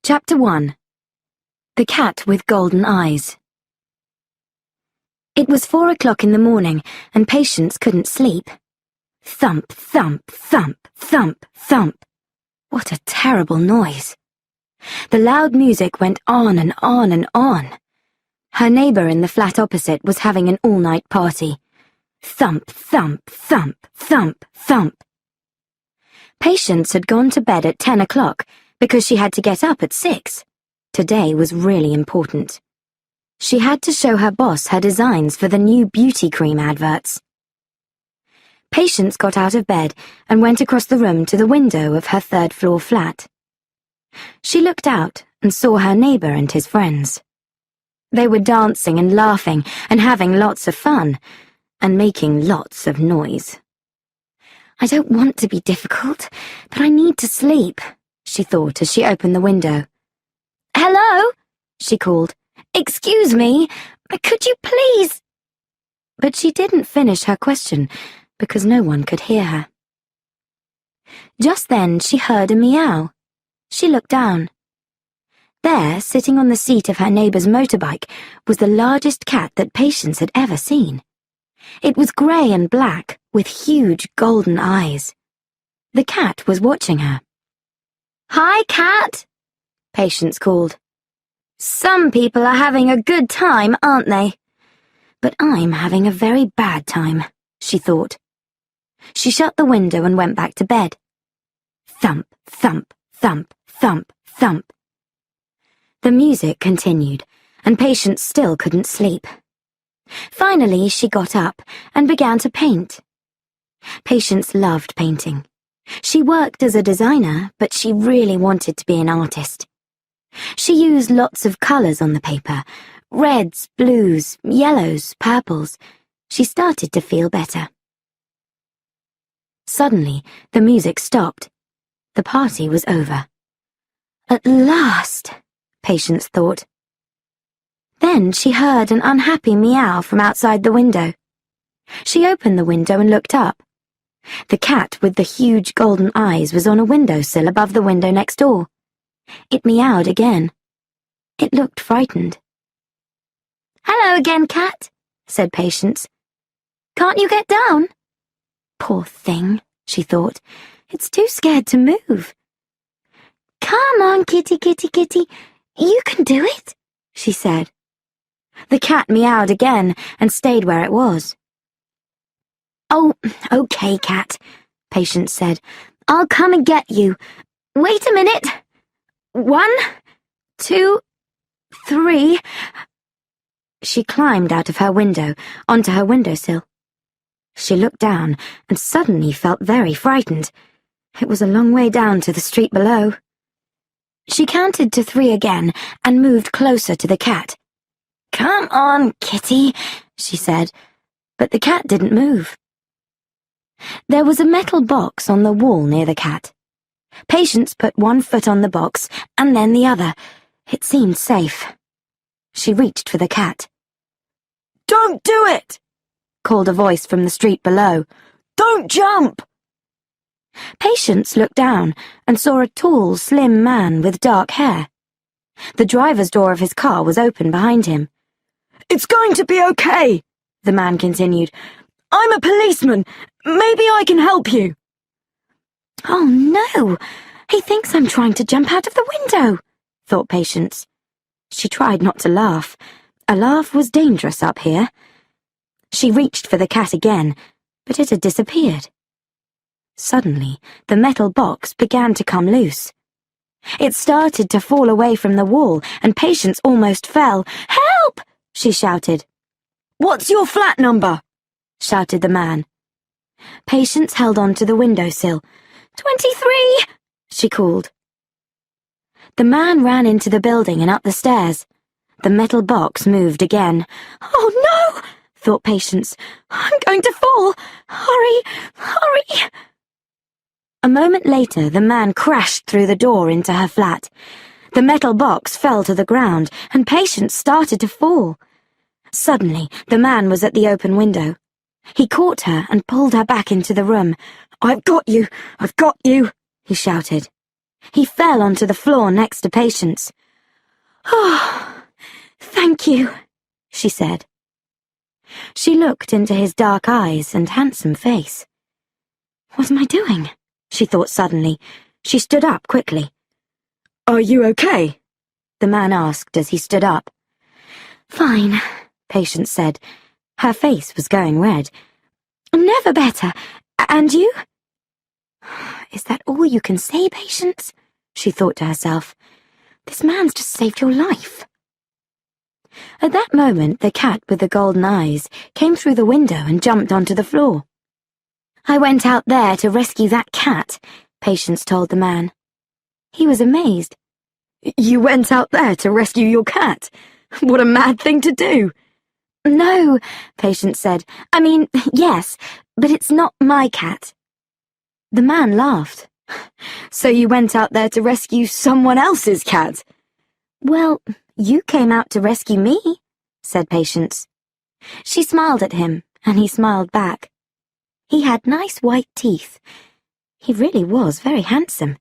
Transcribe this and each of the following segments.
Chapter 1. The Cat with Golden Eyes. It was 4 o'clock in the morning, and Patience couldn't sleep. Thump, thump, thump, thump, thump. What a terrible noise. The loud music went on and on and on. Her neighbour in the flat opposite was having an all-night party. Thump, thump, thump, thump, thump. Patience had gone to bed at 10 o'clock because she had to get up at 6. Today was really important. She had to show her boss her designs for the new beauty cream adverts. Patience got out of bed and went across the room to the window of her third-floor flat. She looked out and saw her neighbour and his friends. They were dancing and laughing and having lots of fun, and making lots of noise. "I don't want to be difficult, but I need to sleep," she thought as she opened the window. "Hello?" she called. "Excuse me, could you please—" But she didn't finish her question because no one could hear her. Just then she heard a meow. She looked down. There, sitting on the seat of her neighbour's motorbike, was the largest cat that Patience had ever seen. It was grey and black, with huge golden eyes. The cat was watching her. "Hi, cat," Patience called. "Some people are having a good time, aren't they? But I'm having a very bad time," she thought. She shut the window and went back to bed. Thump, thump, thump, thump, thump. The music continued, and Patience still couldn't sleep. Finally, she got up and began to paint. Patience loved painting. She worked as a designer, but she really wanted to be an artist. She used lots of colours on the paper, reds, blues, yellows, purples. She started to feel better. Suddenly, the music stopped. The party was over. At last, Patience thought. Then she heard an unhappy meow from outside the window. She opened the window and looked up. The cat with the huge golden eyes was on a windowsill above the window next door. It meowed again. It looked frightened. "Hello again, cat," said Patience. "Can't you get down?" "Poor thing," she thought. "It's too scared to move." "Come on, kitty, kitty, kitty. You can do it," she said. The cat meowed again and stayed where it was. "Oh, okay, cat," Patience said. "I'll come and get you. Wait a minute. 1, 2, 3. She climbed out of her window onto her windowsill. She looked down and suddenly felt very frightened. It was a long way down to the street below. She counted to 3 again and moved closer to the cat. "Come on, kitty," she said, but the cat didn't move. There was a metal box on the wall near the cat. Patience put one foot on the box and then the other. It seemed safe. She reached for the cat. "Don't do it!" called a voice from the street below. "Don't jump!" Patience looked down and saw a tall, slim man with dark hair. The driver's door of his car was open behind him. "It's going to be okay," the man continued. "I'm a policeman. Maybe I can help you." "Oh, no! He thinks I'm trying to jump out of the window," thought Patience. She tried not to laugh. A laugh was dangerous up here. She reached for the cat again, but it had disappeared. Suddenly, the metal box began to come loose. It started to fall away from the wall, and Patience almost fell. "Help!" she shouted. "What's your flat number?" shouted the man. Patience held on to the windowsill. 23, she called. The man ran into the building and up the stairs. The metal box moved again. "Oh, no!" thought Patience. "I'm going to fall! Hurry! Hurry!" A moment later, the man crashed through the door into her flat. The metal box fell to the ground, and Patience started to fall. Suddenly, the man was at the open window. He caught her and pulled her back into the room. "I've got you! I've got you!" he shouted. He fell onto the floor next to Patience. "Oh, thank you," she said. She looked into his dark eyes and handsome face. "What am I doing?" she thought suddenly. She stood up quickly. "Are you okay?" the man asked as he stood up. "Fine," Patience said. Her face was going red. "Never better. And you?" "Is that all you can say, Patience?" she thought to herself. "This man's just saved your life." At that moment, the cat with the golden eyes came through the window and jumped onto the floor. "I went out there to rescue that cat," Patience told the man. He was amazed. "You went out there to rescue your cat? What a mad thing to do!" "No," Patience said. "I mean, yes, but it's not my cat." The man laughed. "So you went out there to rescue someone else's cat?" "Well, you came out to rescue me," said Patience. She smiled at him, and he smiled back. He had nice white teeth. He really was very handsome.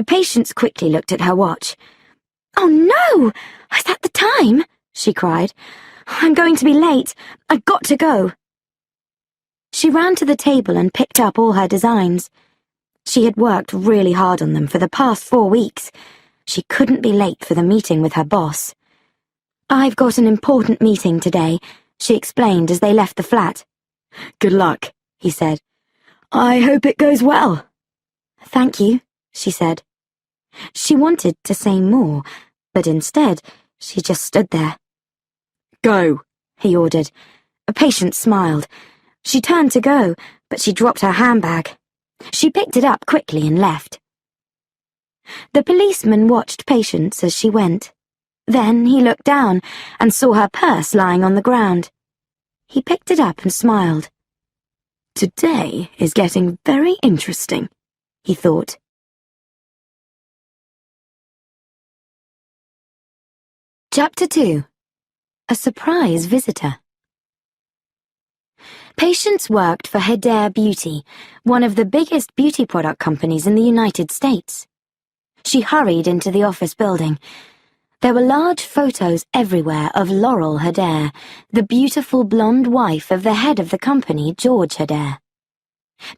Patience quickly looked at her watch. "Oh no! Is that the time?" she cried. "I'm going to be late. I've got to go." She ran to the table and picked up all her designs. She had worked really hard on them for the past 4 weeks. She couldn't be late for the meeting with her boss. "I've got an important meeting today," she explained as they left the flat. "Good luck," he said. "I hope it goes well." "Thank you," she said. She wanted to say more, but instead, she just stood there. "Go," he ordered. Patience smiled. She turned to go, but she dropped her handbag. She picked it up quickly and left. The policeman watched Patience as she went. Then he looked down and saw her purse lying on the ground. He picked it up and smiled. "Today is getting very interesting," he thought. Chapter 2. A Surprise Visitor. Patience worked for Aprender Beauty, one of the biggest beauty product companies in the United States. She hurried into the office building. There were large photos everywhere of Laurel Aprender, the beautiful blonde wife of the head of the company, George Aprender.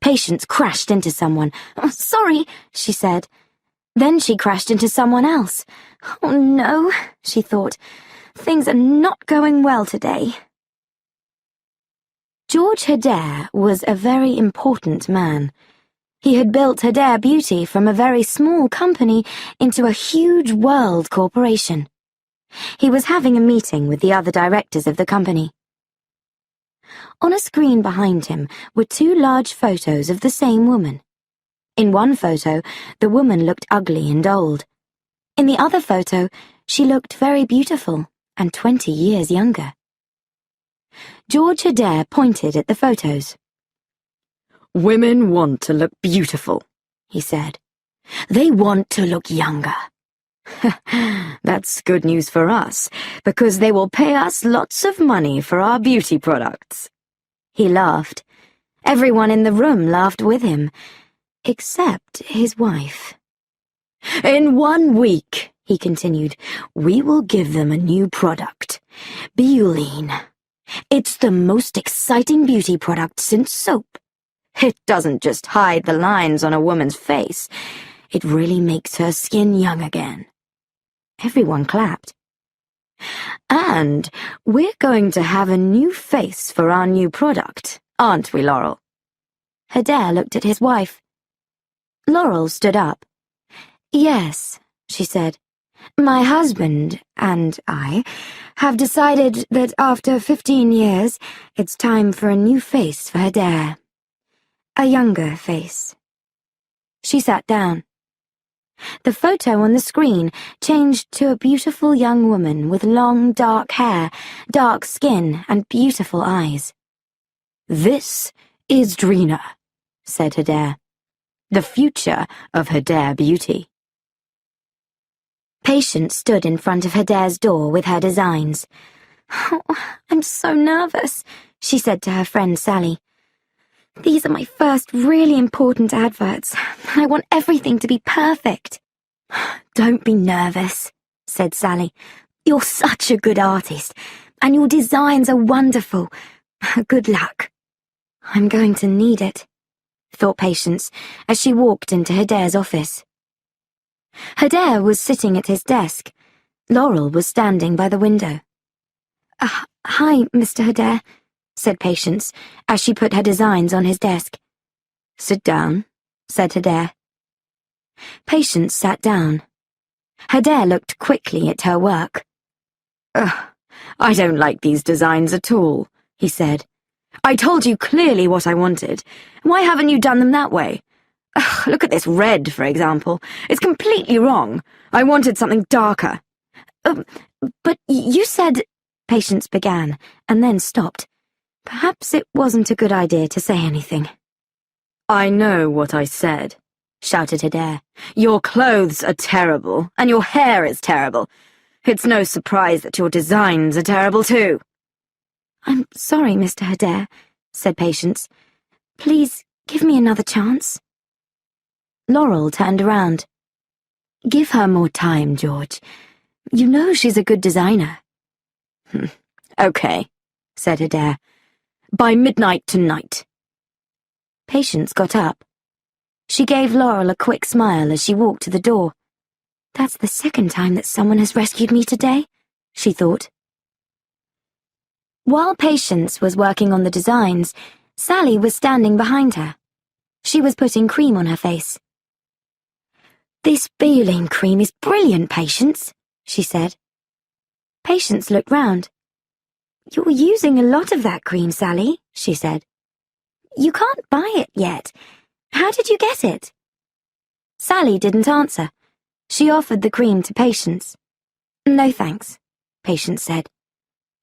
Patience crashed into someone. "Oh, sorry," she said. Then she crashed into someone else. "Oh no," she thought. "Things are not going well today." George Aprender was a very important man. He had built Aprender Beauty from a very small company into a huge world corporation. He was having a meeting with the other directors of the company. On a screen behind him were 2 large photos of the same woman. In one photo, the woman looked ugly and old. In the other photo, she looked very beautiful and 20 years younger. George Aprender pointed at the photos. "Women want to look beautiful," he said. "They want to look younger. That's good news for us, because they will pay us lots of money for our beauty products." He laughed. Everyone in the room laughed with him, except his wife. "In 1 week," he continued, "we will give them a new product, Bioline. It's the most exciting beauty product since soap. It doesn't just hide the lines on a woman's face. It really makes her skin young again." Everyone clapped. "And we're going to have a new face for our new product, aren't we, Laurel?" Aprender looked at his wife. Laurel stood up. "Yes," she said. "My husband and I have decided that after 15 years, it's time for a new face for Aprender. A younger face." She sat down. The photo on the screen changed to a beautiful young woman with long, dark hair, dark skin, and beautiful eyes. "This is Drina," said Aprender. "The future of Aprender Beauty." Patience stood in front of Aprender's door with her designs. "Oh, I'm so nervous," she said to her friend Sally. These are my first really important adverts. I want everything to be perfect. Don't be nervous, said Sally. You're such a good artist, and your designs are wonderful. Good luck. I'm going to need it, thought Patience as she walked into Adair's office. Adair was sitting at his desk. Laurel was standing by the window. Hi, Mr. Adair, said Patience as she put her designs on his desk. Sit down, said Adair. Patience sat down. Adair looked quickly at her work. I don't like these designs at all, he said. I told you clearly what I wanted. Why haven't you done them that way? Look at this red, for example. It's completely wrong. I wanted something darker. But you said... Patience began, and then stopped. Perhaps it wasn't a good idea to say anything. I know what I said, shouted Adair. Your clothes are terrible, and your hair is terrible. It's no surprise that your designs are terrible too. I'm sorry, Mr. Adair, said Patience. Please give me another chance. Laurel turned around. Give her more time, George. You know she's a good designer. Okay, said Adair. By midnight tonight. Patience got up. She gave Laurel a quick smile as she walked to the door. That's the second time that someone has rescued me today, she thought. While Patience was working on the designs, Sally was standing behind her. She was putting cream on her face. This Bioline cream is brilliant, Patience, she said. Patience looked round. You're using a lot of that cream, Sally, she said. You can't buy it yet. How did you get it? Sally didn't answer. She offered the cream to Patience. No thanks, Patience said.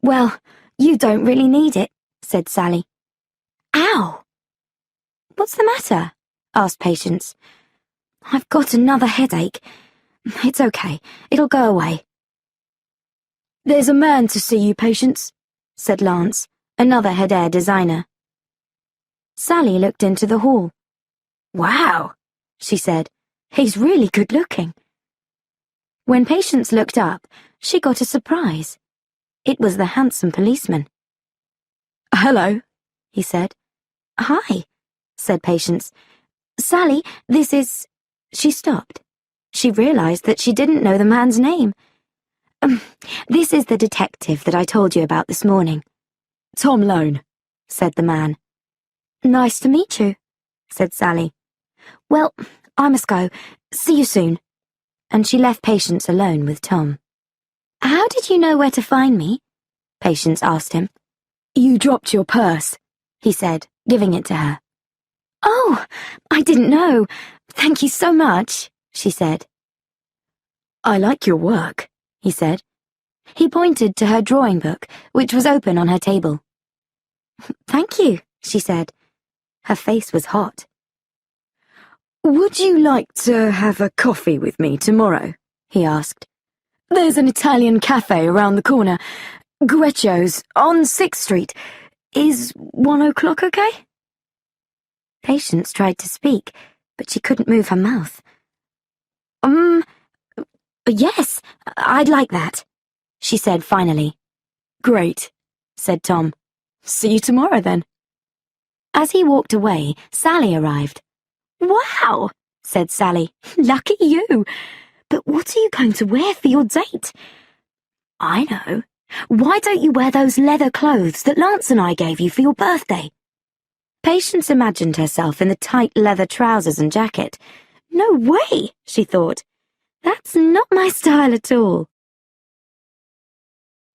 Well, you don't really need it, said Sally. Ow! What's the matter? Asked Patience. I've got another headache. It's okay. It'll go away. There's a man to see you, Patience, said Lance, another Adair designer. Sally looked into the hall. Wow, she said. He's really good looking. When Patience looked up, she got a surprise. It was the handsome policeman. Hello, he said. Hi, said Patience. Sally, this is... She stopped. She realized that she didn't know the man's name. This is the detective that I told you about this morning. Tom Lone, said the man. Nice to meet you, said Sally. Well, I must go. See you soon. And she left Patience alone with Tom. How did you know where to find me? Patience asked him. You dropped your purse, he said, giving it to her. Oh, I didn't know. Thank you so much, she said. I like your work, he said. He pointed to her drawing book, which was open on her table. Thank you, she said. Her face was hot. Would you like to have a coffee with me tomorrow? He asked. There's an Italian cafe around the corner. Guecchio's, on 6th Street. Is 1 o'clock okay? Patience tried to speak, but she couldn't move her mouth. Yes, I'd like that, she said finally. Great, said Tom. See you tomorrow then. As he walked away, Sally arrived. Wow, said Sally. Lucky you. But what are you going to wear for your date? I know. Why don't you wear those leather clothes that Lance and I gave you for your birthday? Patience imagined herself in the tight leather trousers and jacket. No way, she thought. That's not my style at all.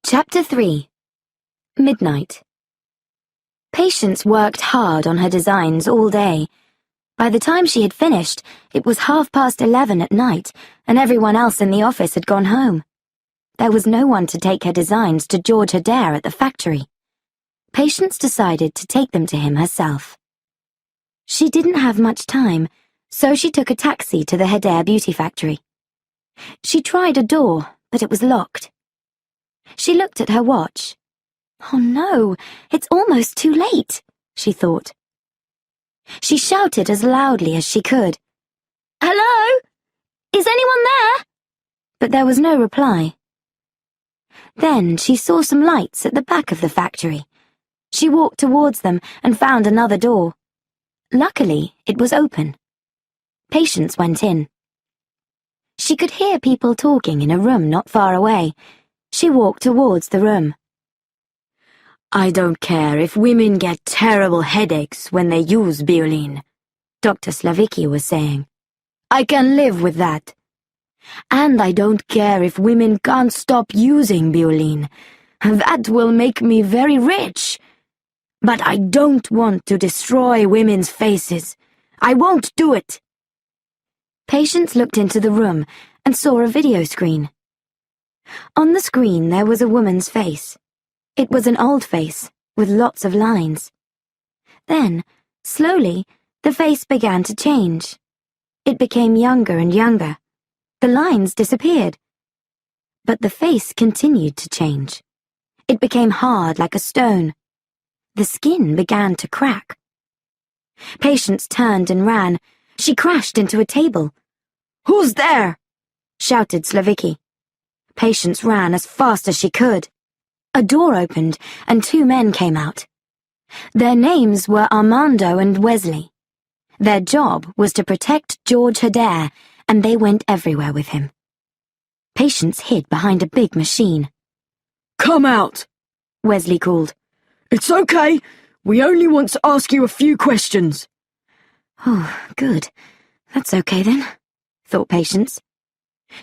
Chapter 3. Midnight. Patience worked hard on her designs all day. By the time she had finished, it was 11:30 at night, and everyone else in the office had gone home. There was no one to take her designs to George Adair at the factory. Patience decided to take them to him herself. She didn't have much time, so she took a taxi to the Adair beauty factory. She tried a door, but it was locked. She looked at her watch. Oh no, it's almost too late, she thought. She shouted as loudly as she could. "Hello? Is anyone there?" But there was no reply. Then she saw some lights at the back of the factory. She walked towards them and found another door. Luckily, it was open. Patience went in. She could hear people talking in a room not far away. She walked towards the room. "I don't care if women get terrible headaches when they use Biolin," Dr. Slavicki was saying. "I can live with that. And I don't care if women can't stop using Biolin. That will make me very rich. But I don't want to destroy women's faces. I won't do it." Patience looked into the room and saw a video screen. On the screen there was a woman's face. It was an old face, with lots of lines. Then, slowly, the face began to change. It became younger and younger. The lines disappeared. But the face continued to change. It became hard like a stone. The skin began to crack. Patience turned and ran. She crashed into a table. "Who's there?" shouted Slavicki. Patience ran as fast as she could. A door opened and two men came out. Their names were Armando and Wesley. Their job was to protect George Adair, and they went everywhere with him. Patience hid behind a big machine. "Come out," Wesley called. "It's okay. We only want to ask you a few questions." "Oh, good. That's okay then," thought Patience.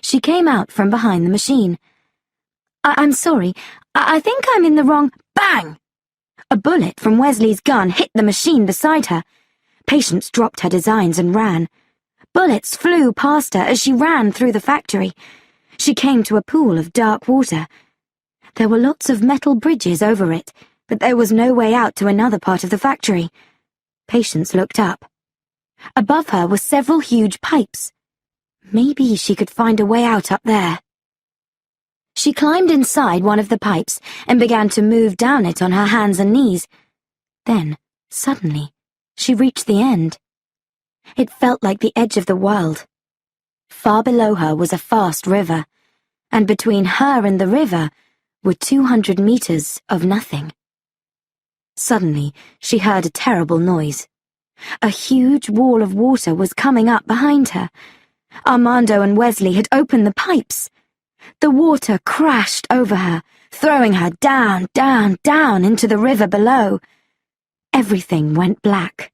She came out from behind the machine. I'm sorry. I think I'm in the wrong—" Bang! A bullet from Wesley's gun hit the machine beside her. Patience dropped her designs and ran. Bullets flew past her as she ran through the factory. She came to a pool of dark water. There were lots of metal bridges over it, but there was no way out to another part of the factory. Patience looked up. Above her were several huge pipes. Maybe she could find a way out up there. She climbed inside one of the pipes and began to move down it on her hands and knees. Then, suddenly, she reached the end. It felt like the edge of the world. Far below her was a fast river, and between her and the river were 200 meters of nothing. Suddenly, she heard a terrible noise. A huge wall of water was coming up behind her. Armando and Wesley had opened the pipes. The water crashed over her, throwing her down, down, down into the river below. Everything went black.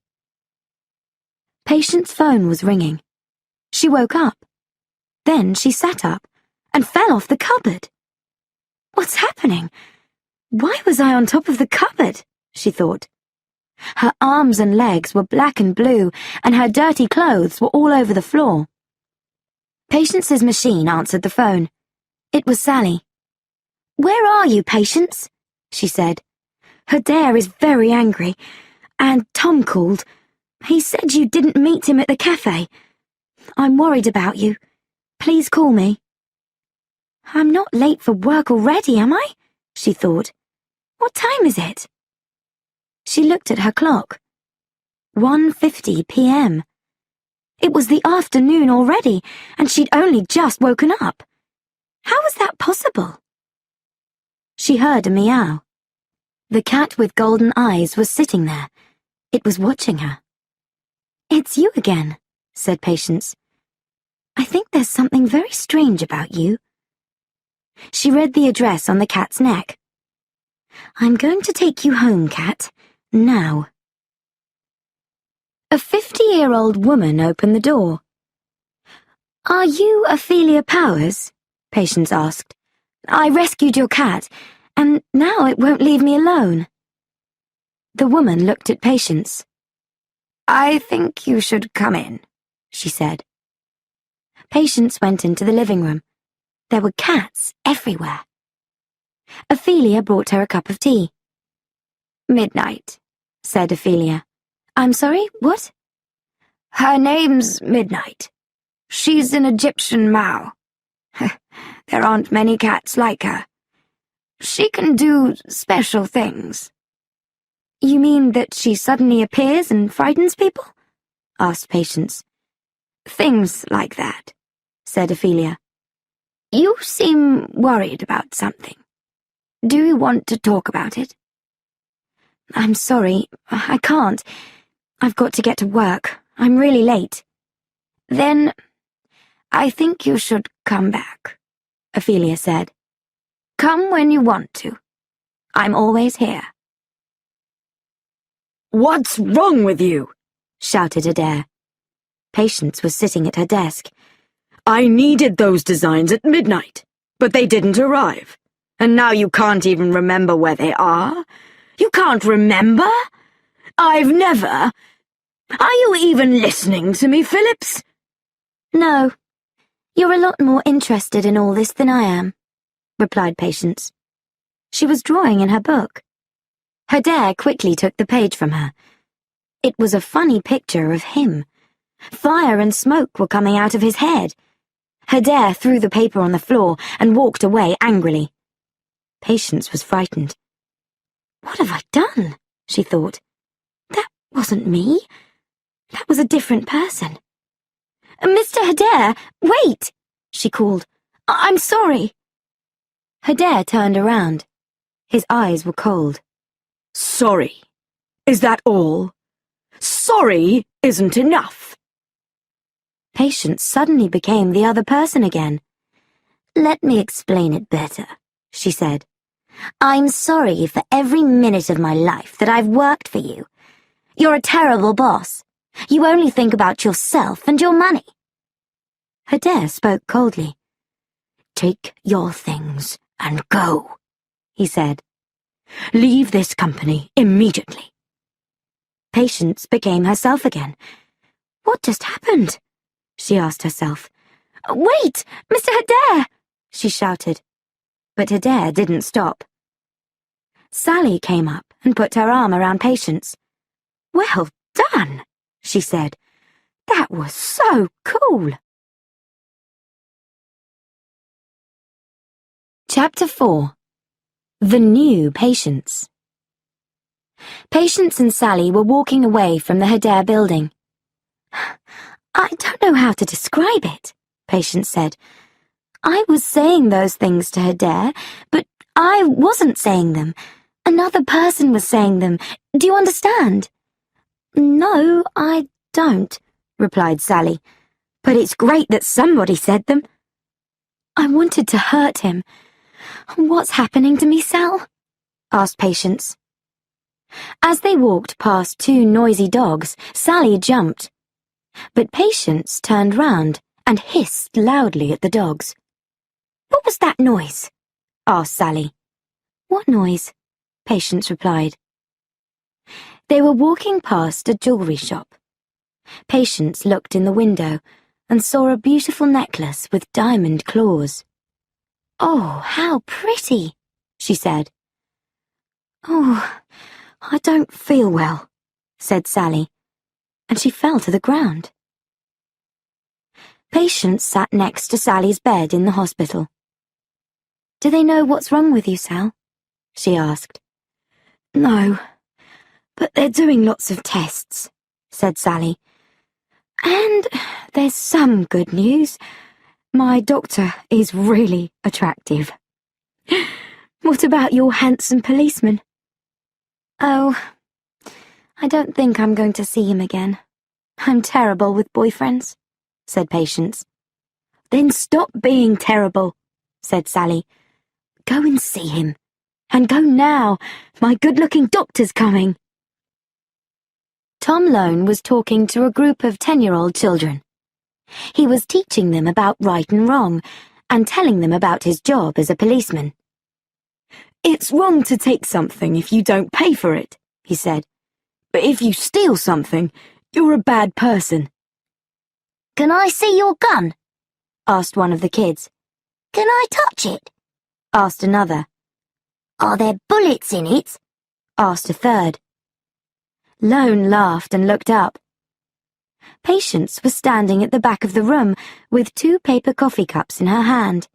Patience's phone was ringing. She woke up. Then she sat up and fell off the cupboard. "What's happening? Why was I on top of the cupboard?" she thought. Her arms and legs were black and blue, and her dirty clothes were all over the floor. Patience's machine answered the phone. It was Sally. "Where are you, Patience?" she said. "Adair is very angry, and Tom called. He said you didn't meet him at the cafe. I'm worried about you. Please call me." "I'm not late for work already, am I?" she thought. "What time is it?" She looked at her clock. 1:50 p.m. It was the afternoon already, and she'd only just woken up. How was that possible? She heard a meow. The cat with golden eyes was sitting there. It was watching her. "It's you again," said Patience. "I think there's something very strange about you." She read the address on the cat's neck. "I'm going to take you home, cat. Now." A 50-year-old woman opened the door. "Are you Ophelia Powers?" Patience asked. "I rescued your cat, and now it won't leave me alone." The woman looked at Patience. "I think you should come in," she said. Patience went into the living room. There were cats everywhere. Ophelia brought her a cup of tea. "Midnight," said Ophelia. "I'm sorry, what?" "Her name's Midnight. She's an Egyptian Mau. There aren't many cats like her. She can do special things." You mean that she suddenly appears and frightens people? Asked Patience. Things like that, said Ophelia. You seem worried about something. Do you want to talk about it? I'm sorry, I can't. I've got to get to work. I'm really late. Then I think you should come back, Ophelia said. Come when you want to. I'm always here. What's wrong with you? Shouted Adair. Patience was sitting at her desk. I needed those designs at midnight, but they didn't arrive. And now you can't even remember where they are? You can't remember? I've never... Are you even listening to me, Phillips? No. You're a lot more interested in all this than I am, replied Patience. She was drawing in her book. Adair quickly took the page from her. It was a funny picture of him. Fire and smoke were coming out of his head. Adair threw the paper on the floor and walked away angrily. Patience was frightened. What have I done? She thought. That wasn't me. That was a different person. Mr. Adair, wait, she called. I'm sorry. Adair turned around. His eyes were cold. Sorry. Is that all? Sorry isn't enough. Patience suddenly became the other person again. Let me explain it better, she said. I'm sorry for every minute of my life that I've worked for you. You're a terrible boss. You only think about yourself and your money. Adair spoke coldly. Take your things and go, he said. Leave this company immediately. Patience became herself again. What just happened? She asked herself. Wait, Mr. Adair, she shouted. But Adair didn't stop. Sally came up and put her arm around Patience. Well done, she said. That was so cool. Chapter 4. The New Patience. Patience and Sally were walking away from the Adair building. I don't know how to describe it, Patience said. I was saying those things to Adair, but I wasn't saying them. Another person was saying them. Do you understand? No, I don't, replied Sally. But it's great that somebody said them. I wanted to hurt him. What's happening to me, Sal? Asked Patience. As they walked past two noisy dogs, Sally jumped. But Patience turned round and hissed loudly at the dogs. What was that noise? Asked Sally. What noise? Patience replied. They were walking past a jewellery shop. Patience looked in the window and saw a beautiful necklace with diamond claws. Oh, how pretty, she said. Oh, I don't feel well, said Sally, and she fell to the ground. Patience sat next to Sally's bed in the hospital. Do they know what's wrong with you, Sal? She asked. No, but they're doing lots of tests, said Sally. And there's some good news. My doctor is really attractive. What about your handsome policeman? Oh, I don't think I'm going to see him again. I'm terrible with boyfriends, said Patience. Then stop being terrible, said Sally. Go and see him. And go now. My good-looking doctor's coming. Tom Lone was talking to a group of 10-year-old children. He was teaching them about right and wrong, and telling them about his job as a policeman. It's wrong to take something if you don't pay for it, he said. But if you steal something, you're a bad person. Can I see your gun? Asked one of the kids. Can I touch it? Asked another. Are there bullets in it? Asked a third. Lone laughed and looked up. Patience was standing at the back of the room with 2 paper coffee cups in her hand.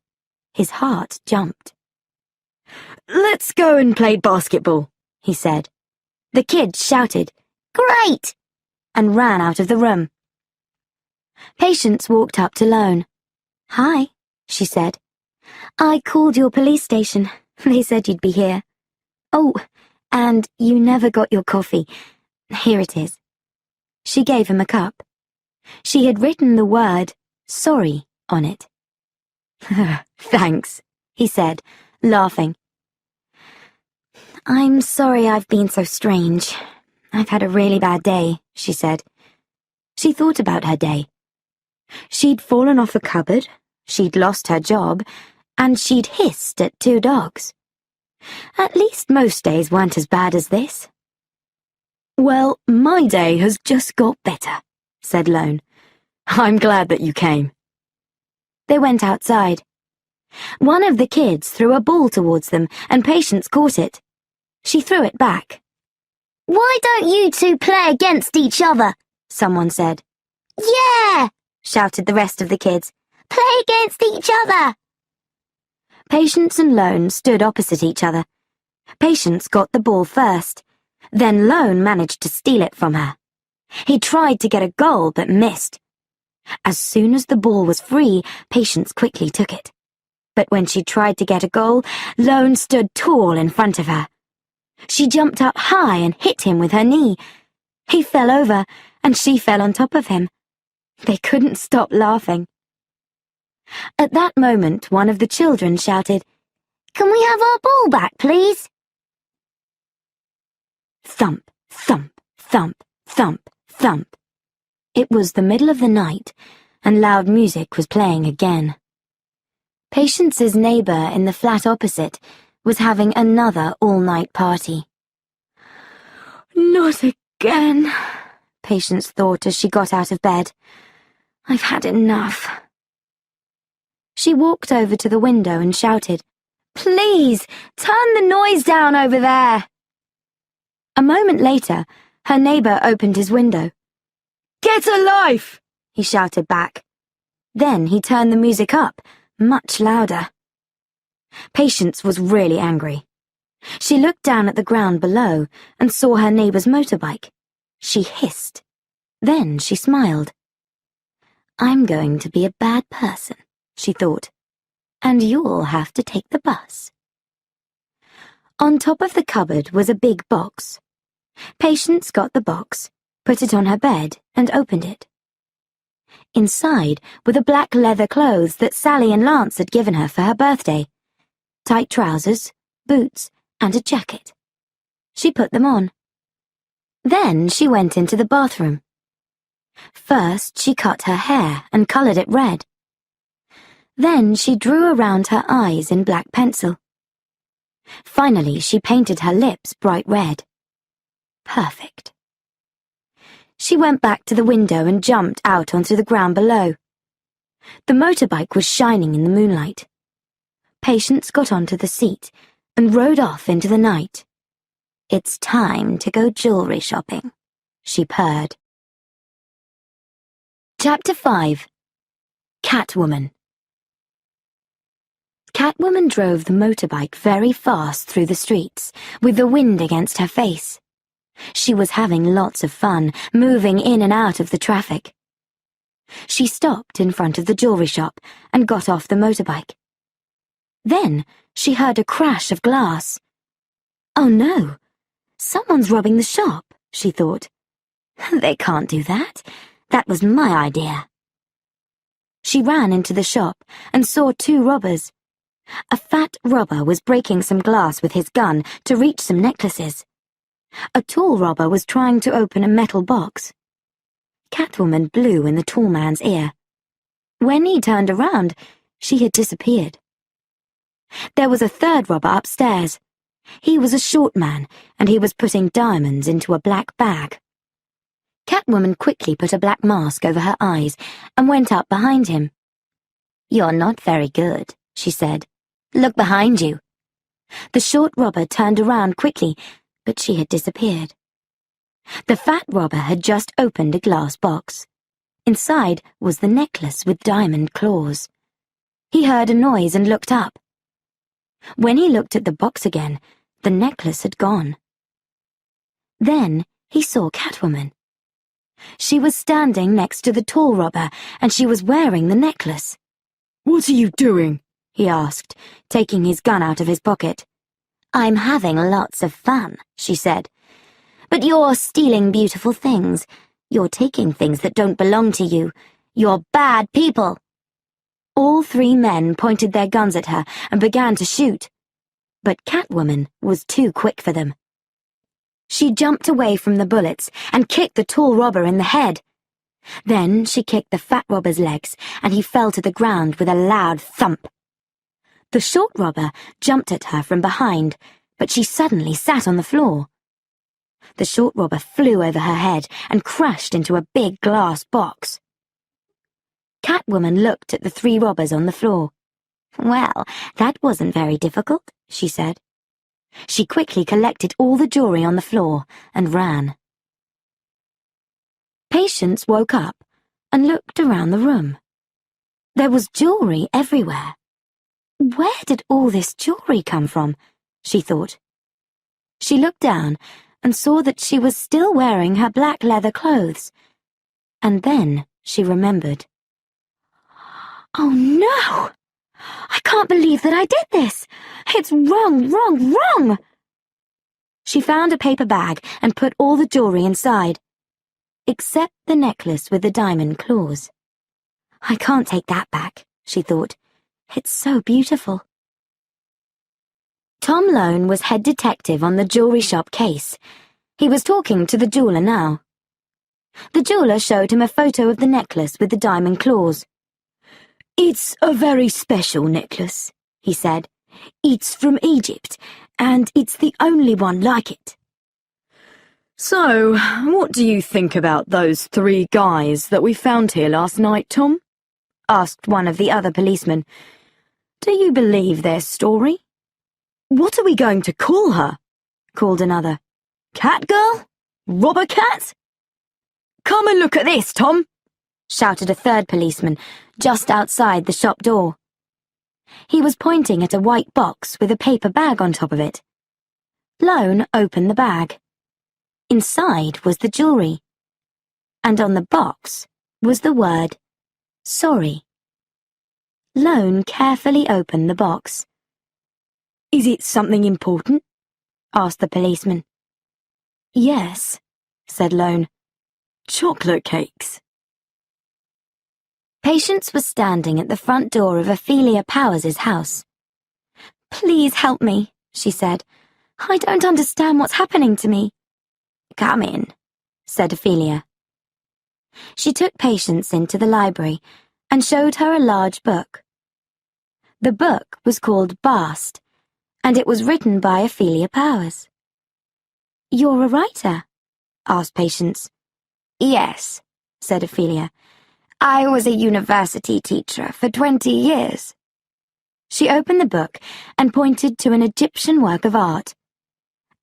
His heart jumped. Let's go and play basketball, he said. The kids shouted, "Great!" and ran out of the room. Patience walked up to Lone. "Hi," she said. "I called your police station. They said you'd be here. Oh, and you never got your coffee. Here it is." She gave him a cup. She had written the word "sorry" on it. "Thanks," he said, laughing. "I'm sorry I've been so strange. I've had a really bad day," she said. She thought about her day. She'd fallen off a cupboard, she'd lost her job, and she'd hissed at 2 dogs. At least most days weren't as bad as this. "Well, my day has just got better," said Lone. "I'm glad that you came." They went outside. One of the kids threw a ball towards them, and Patience caught it. She threw it back. "Why don't you two play against each other?" someone said. "Yeah!" shouted the rest of the kids. "Play against each other!" Patience and Lone stood opposite each other. Patience got the ball first. Then Lone managed to steal it from her. He tried to get a goal but missed. As soon as the ball was free, Patience quickly took it. But when she tried to get a goal, Lone stood tall in front of her. She jumped up high and hit him with her knee. He fell over, and she fell on top of him. They couldn't stop laughing. At that moment, one of the children shouted, "Can we have our ball back, please?" Thump, thump, thump, thump, thump. It was the middle of the night, and loud music was playing again. Patience's neighbour in the flat opposite was having another all-night party. "Not again," Patience thought as she got out of bed. "I've had enough." She walked over to the window and shouted, "Please, turn the noise down over there." A moment later, her neighbour opened his window. "Get a life!" he shouted back. Then he turned the music up, much louder. Patience was really angry. She looked down at the ground below and saw her neighbour's motorbike. She hissed. Then she smiled. "I'm going to be a bad person," she thought, "and you'll have to take the bus." On top of the cupboard was a big box. Patience got the box, put it on her bed, and opened it. Inside were the black leather clothes that Sally and Lance had given her for her birthday. Tight trousers, boots, and a jacket. She put them on. Then she went into the bathroom. First, she cut her hair and coloured it red. Then she drew around her eyes in black pencil. Finally, she painted her lips bright red. Perfect. She went back to the window and jumped out onto the ground below. The motorbike was shining in the moonlight. Patience got onto the seat and rode off into the night. "It's time to go jewellery shopping," she purred. Chapter 5. CATWOMAN. CATWOMAN drove the motorbike very fast through the streets, with the wind against her face. She was having lots of fun, moving in and out of the traffic. She stopped in front of the jewellery shop and got off the motorbike. Then she heard a crash of glass. "Oh no, someone's robbing the shop," she thought. "They can't do that. That was my idea." She ran into the shop and saw 2 robbers. A fat robber was breaking some glass with his gun to reach some necklaces. A tall robber was trying to open a metal box. Catwoman blew in the tall man's ear. When he turned around, she had disappeared. There was a 3rd robber upstairs. He was a short man, and he was putting diamonds into a black bag. Catwoman quickly put a black mask over her eyes and went up behind him. "You're not very good," she said. "Look behind you." The short robber turned around quickly, but she had disappeared. The fat robber had just opened a glass box. Inside was the necklace with diamond claws. He heard a noise and looked up. When he looked at the box again, the necklace had gone. Then he saw Catwoman. She was standing next to the tall robber, and she was wearing the necklace. "What are you doing?" he asked, taking his gun out of his pocket. "I'm having lots of fun," she said. "But you're stealing beautiful things. You're taking things that don't belong to you. You're bad people." All three men pointed their guns at her and began to shoot. But Catwoman was too quick for them. She jumped away from the bullets and kicked the tall robber in the head. Then she kicked the fat robber's legs, and he fell to the ground with a loud thump. The short robber jumped at her from behind, but she suddenly sat on the floor. The short robber flew over her head and crashed into a big glass box. Catwoman looked at the three robbers on the floor. "Well, that wasn't very difficult," she said. She quickly collected all the jewelry on the floor and ran. Patience woke up and looked around the room. There was jewelry everywhere. Where did all this jewelry come from? She thought. She looked down and saw that she was still wearing her black leather clothes. And then she remembered. "Oh no! I can't believe that I did this! It's wrong, wrong, wrong!" She found a paper bag and put all the jewelry inside, except the necklace with the diamond claws. "I can't take that back," she thought. "It's so beautiful." Tom Lone was head detective on the jewelry shop case. He was talking to the jeweler now. The jeweler showed him a photo of the necklace with the diamond claws. "It's a very special necklace," he said. "It's from Egypt, and it's the only one like it." "So, what do you think about those three guys that we found here last night, Tom?" asked one of the other policemen. "Do you believe their story?" "What are we going to call her?" called another. "Cat girl? Robber cat?" "Come and look at this, Tom!" shouted a third policeman just outside the shop door. He was pointing at a white box with a paper bag on top of it. Lone opened the bag. Inside was the jewelry, and on the box was the word, "Sorry." Lone carefully opened the box. "Is it something important?" asked the policeman. "Yes," said Lone. "Chocolate cakes." Patience was standing at the front door of Ophelia Powers's house. "Please help me," she said. "I don't understand what's happening to me." "Come in," said Ophelia. She took Patience into the library and showed her a large book. The book was called Bast, and it was written by Ophelia Powers. "You're a writer?" asked Patience. "Yes," said Ophelia. "I was a university teacher for 20 years. She opened the book and pointed to an Egyptian work of art,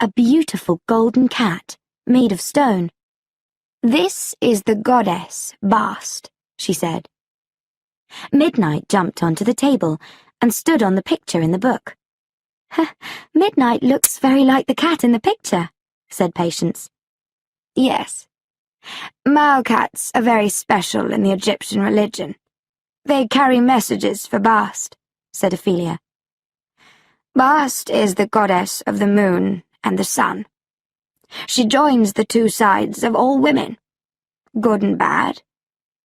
a beautiful golden cat made of stone. "This is the goddess Bast," she said. Midnight jumped onto the table and stood on the picture in the book. "Midnight looks very like the cat in the picture," said Patience. "Yes. Cats are very special in the Egyptian religion. They carry messages for Bast," said Ophelia. "Bast is the goddess of the moon and the sun. She joins the two sides of all women, good and bad,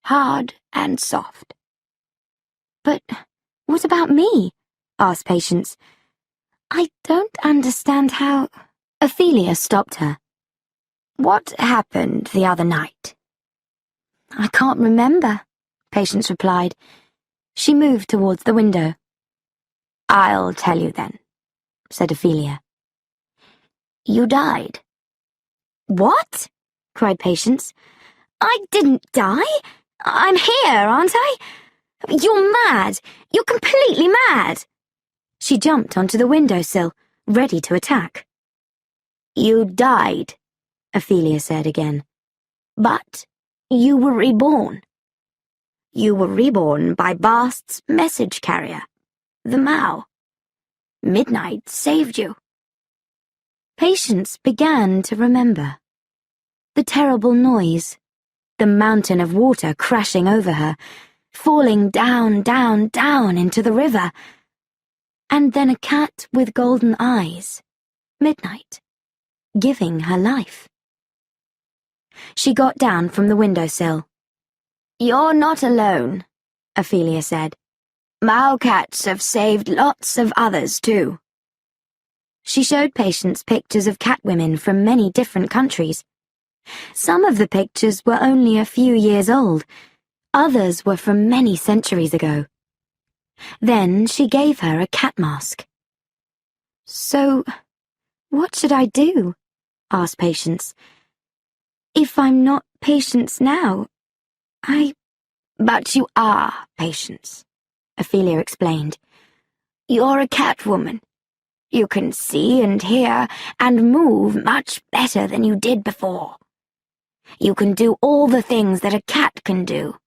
hard and soft." "But what about me?" asked Patience. "I don't understand how—" Ophelia stopped her. "What happened the other night?" "I can't remember," Patience replied. She moved towards the window. "I'll tell you then," said Ophelia. "You died." "What?" cried Patience. "I didn't die. I'm here, aren't I? You're mad. You're completely mad." She jumped onto the windowsill, ready to attack. "You died," Ophelia said again. "But you were reborn. You were reborn by Bast's message carrier, the Mao. Midnight saved you." Patience began to remember. The terrible noise, the mountain of water crashing over her, falling down, down, down into the river, and then a cat with golden eyes, Midnight, giving her life. She got down from the windowsill. "You're not alone," Ophelia said. "Cats have saved lots of others, too." She showed Patience pictures of catwomen from many different countries. Some of the pictures were only a few years old, others were from many centuries ago. Then she gave her a cat mask. "So, what should I do?" asked Patience. "If I'm not Patience now, But you are Patience," Ophelia explained. "You're a catwoman. You can see and hear and move much better than you did before. You can do all the things that a cat can do.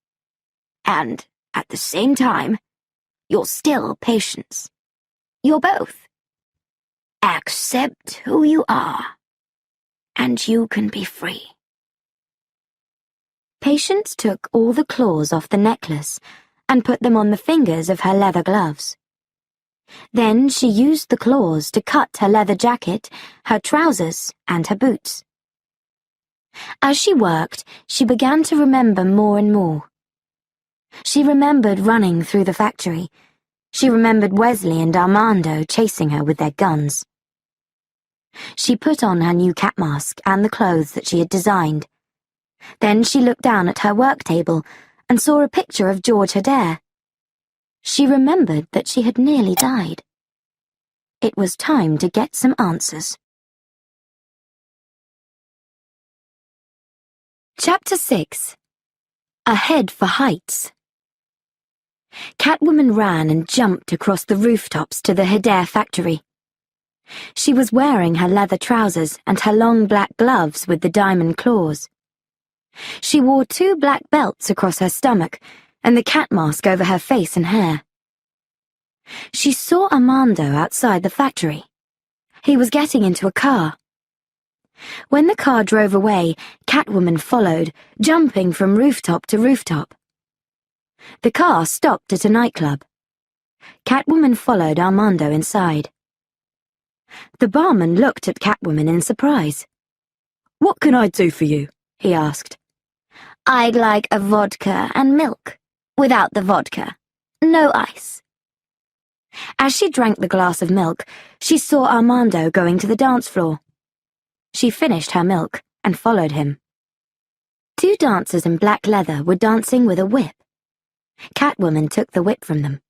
And, at the same time, you're still Patience. You're both. Accept who you are, and you can be free." Patience took all the claws off the necklace and put them on the fingers of her leather gloves. Then she used the claws to cut her leather jacket, her trousers, and her boots. As she worked, she began to remember more and more. She remembered running through the factory. She remembered Wesley and Armando chasing her with their guns. She put on her new cat mask and the clothes that she had designed. Then she looked down at her work table and saw a picture of George Adair. She remembered that she had nearly died. It was time to get some answers. Chapter 6. A Head for Heights. Catwoman ran and jumped across the rooftops to the Adair factory. She was wearing her leather trousers and her long black gloves with the diamond claws. She wore 2 black belts across her stomach and the cat mask over her face and hair. She saw Armando outside the factory. He was getting into a car. When the car drove away, Catwoman followed, jumping from rooftop to rooftop. The car stopped at a nightclub. Catwoman followed Armando inside. The barman looked at Catwoman in surprise. "What can I do for you?" he asked. "I'd like a vodka and milk, without the vodka. No ice." As she drank the glass of milk, she saw Armando going to the dance floor. She finished her milk and followed him. 2 dancers in black leather were dancing with a whip. Catwoman took the whip from them.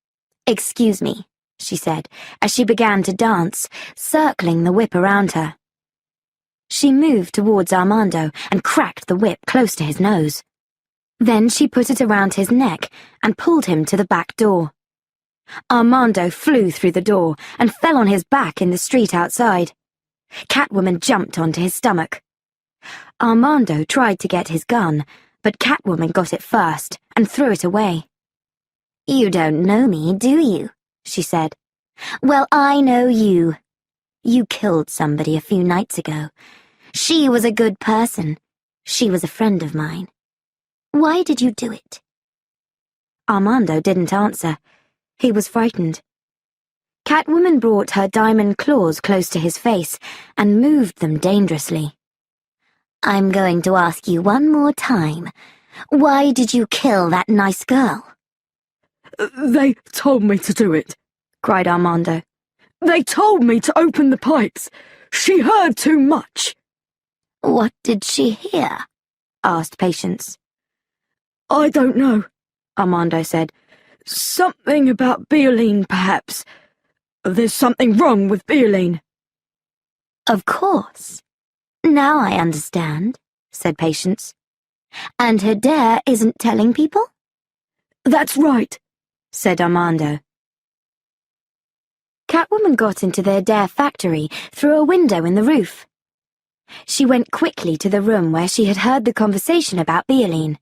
"Excuse me," she said, as she began to dance, circling the whip around her. She moved towards Armando and cracked the whip close to his nose. Then she put it around his neck and pulled him to the back door. Armando flew through the door and fell on his back in the street outside. Catwoman jumped onto his stomach. Armando tried to get his gun, but Catwoman got it first and threw it away. "You don't know me, do you?" she said. "Well, I know you. You killed somebody a few nights ago. She was a good person. She was a friend of mine. Why did you do it?" Armando didn't answer. He was frightened. Catwoman brought her diamond claws close to his face and moved them dangerously. "I'm going to ask you one more time. Why did you kill that nice girl?" "They told me to do it," cried Armando. "They told me to open the pipes. She heard too much." "What did she hear?" asked Patience. "I don't know," Armando said. "Something about Beeline, perhaps. There's something wrong with Beeline." "Of course. Now I understand," said Patience. "And Adair isn't telling people?" "That's right," said Armando. Catwoman got into the Adair factory through a window in the roof. She went quickly to the room where she had heard the conversation about Beeline.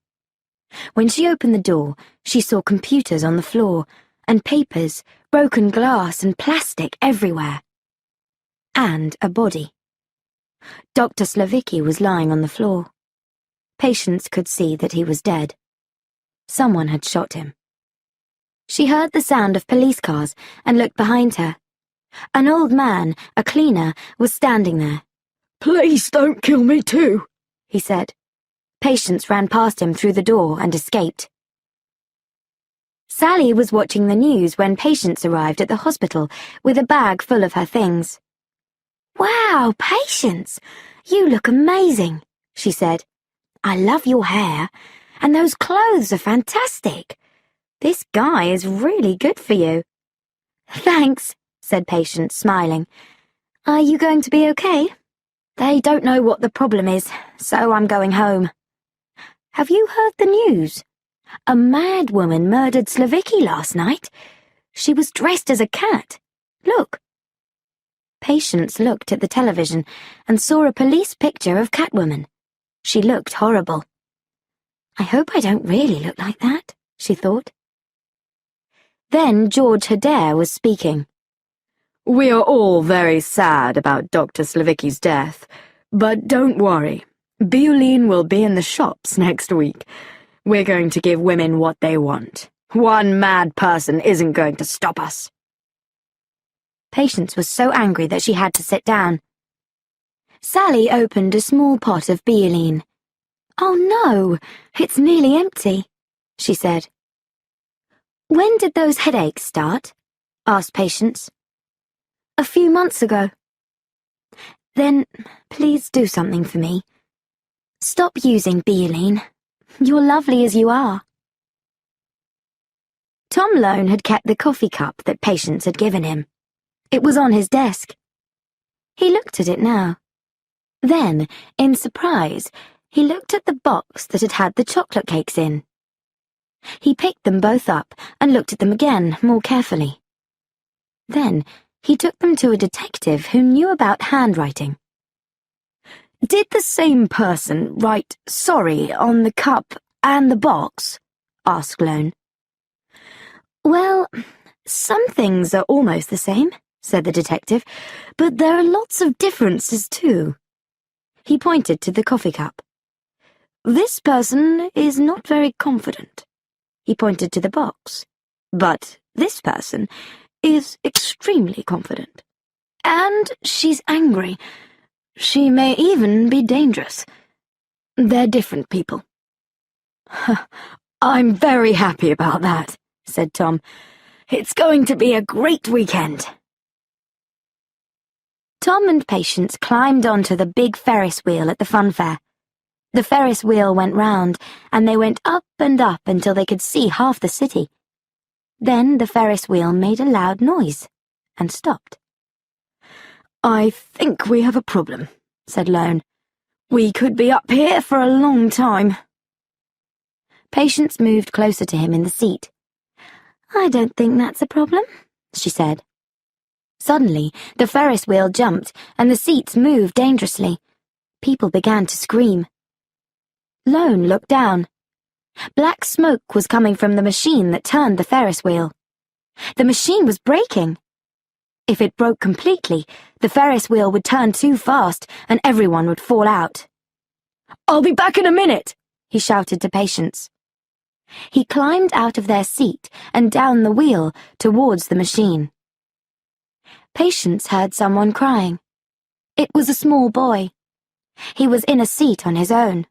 When she opened the door, she saw computers on the floor, and papers, broken glass and plastic everywhere. And a body. Dr. Slavicki was lying on the floor. Patience could see that he was dead. Someone had shot him. She heard the sound of police cars and looked behind her. An old man, a cleaner, was standing there. "Please don't kill me too," he said. Patience ran past him through the door and escaped. Sally was watching the news when Patience arrived at the hospital with a bag full of her things. "Wow, Patience, you look amazing," she said. "I love your hair, and those clothes are fantastic. This guy is really good for you." "Thanks," said Patience, smiling. "Are you going to be okay?" "They don't know what the problem is, so I'm going home." "Have you heard the news? A mad woman murdered Slavicki last night. She was dressed as a cat. Look." Patience looked at the television and saw a police picture of Catwoman. She looked horrible. "I hope I don't really look like that," she thought. Then George Hedare was speaking. "We are all very sad about Dr. Slavicki's death, but don't worry. Bioline will be in the shops next week. We're going to give women what they want. One mad person isn't going to stop us." Patience was so angry that she had to sit down. Sally opened a small pot of Bioline. "Oh no, it's nearly empty," she said. "When did those headaches start?" asked Patience. "A few months ago." "Then please do something for me. Stop using Bioline. You're lovely as you are." Tom Lone had kept the coffee cup that Patience had given him. It was on his desk. He looked at it now. Then, in surprise, he looked at the box that had had the chocolate cakes in. He picked them both up and looked at them again, more carefully. Then, he took them to a detective who knew about handwriting. "Did the same person write 'sorry' on the cup and the box?" asked Lone. "Well, some things are almost the same," said the detective, "but there are lots of differences too." He pointed to the coffee cup. "This person is not very confident." He pointed to the box. "But this person is extremely confident. And she's angry. She may even be dangerous. They're different people." "I'm very happy about that," said Tom. "It's going to be a great weekend." Tom and Patience climbed onto the big Ferris wheel at the fun fair. The Ferris wheel went round, and they went up and up until they could see half the city. Then the Ferris wheel made a loud noise and stopped. "I think we have a problem," said Lone. "We could be up here for a long time." Patience moved closer to him in the seat. "I don't think that's a problem," she said. Suddenly, the Ferris wheel jumped and the seats moved dangerously. People began to scream. Lone looked down. Black smoke was coming from the machine that turned the Ferris wheel. The machine was breaking. If it broke completely, the Ferris wheel would turn too fast and everyone would fall out. "I'll be back in a minute," he shouted to Patience. He climbed out of their seat and down the wheel towards the machine. Patience heard someone crying. It was a small boy. He was in a seat on his own.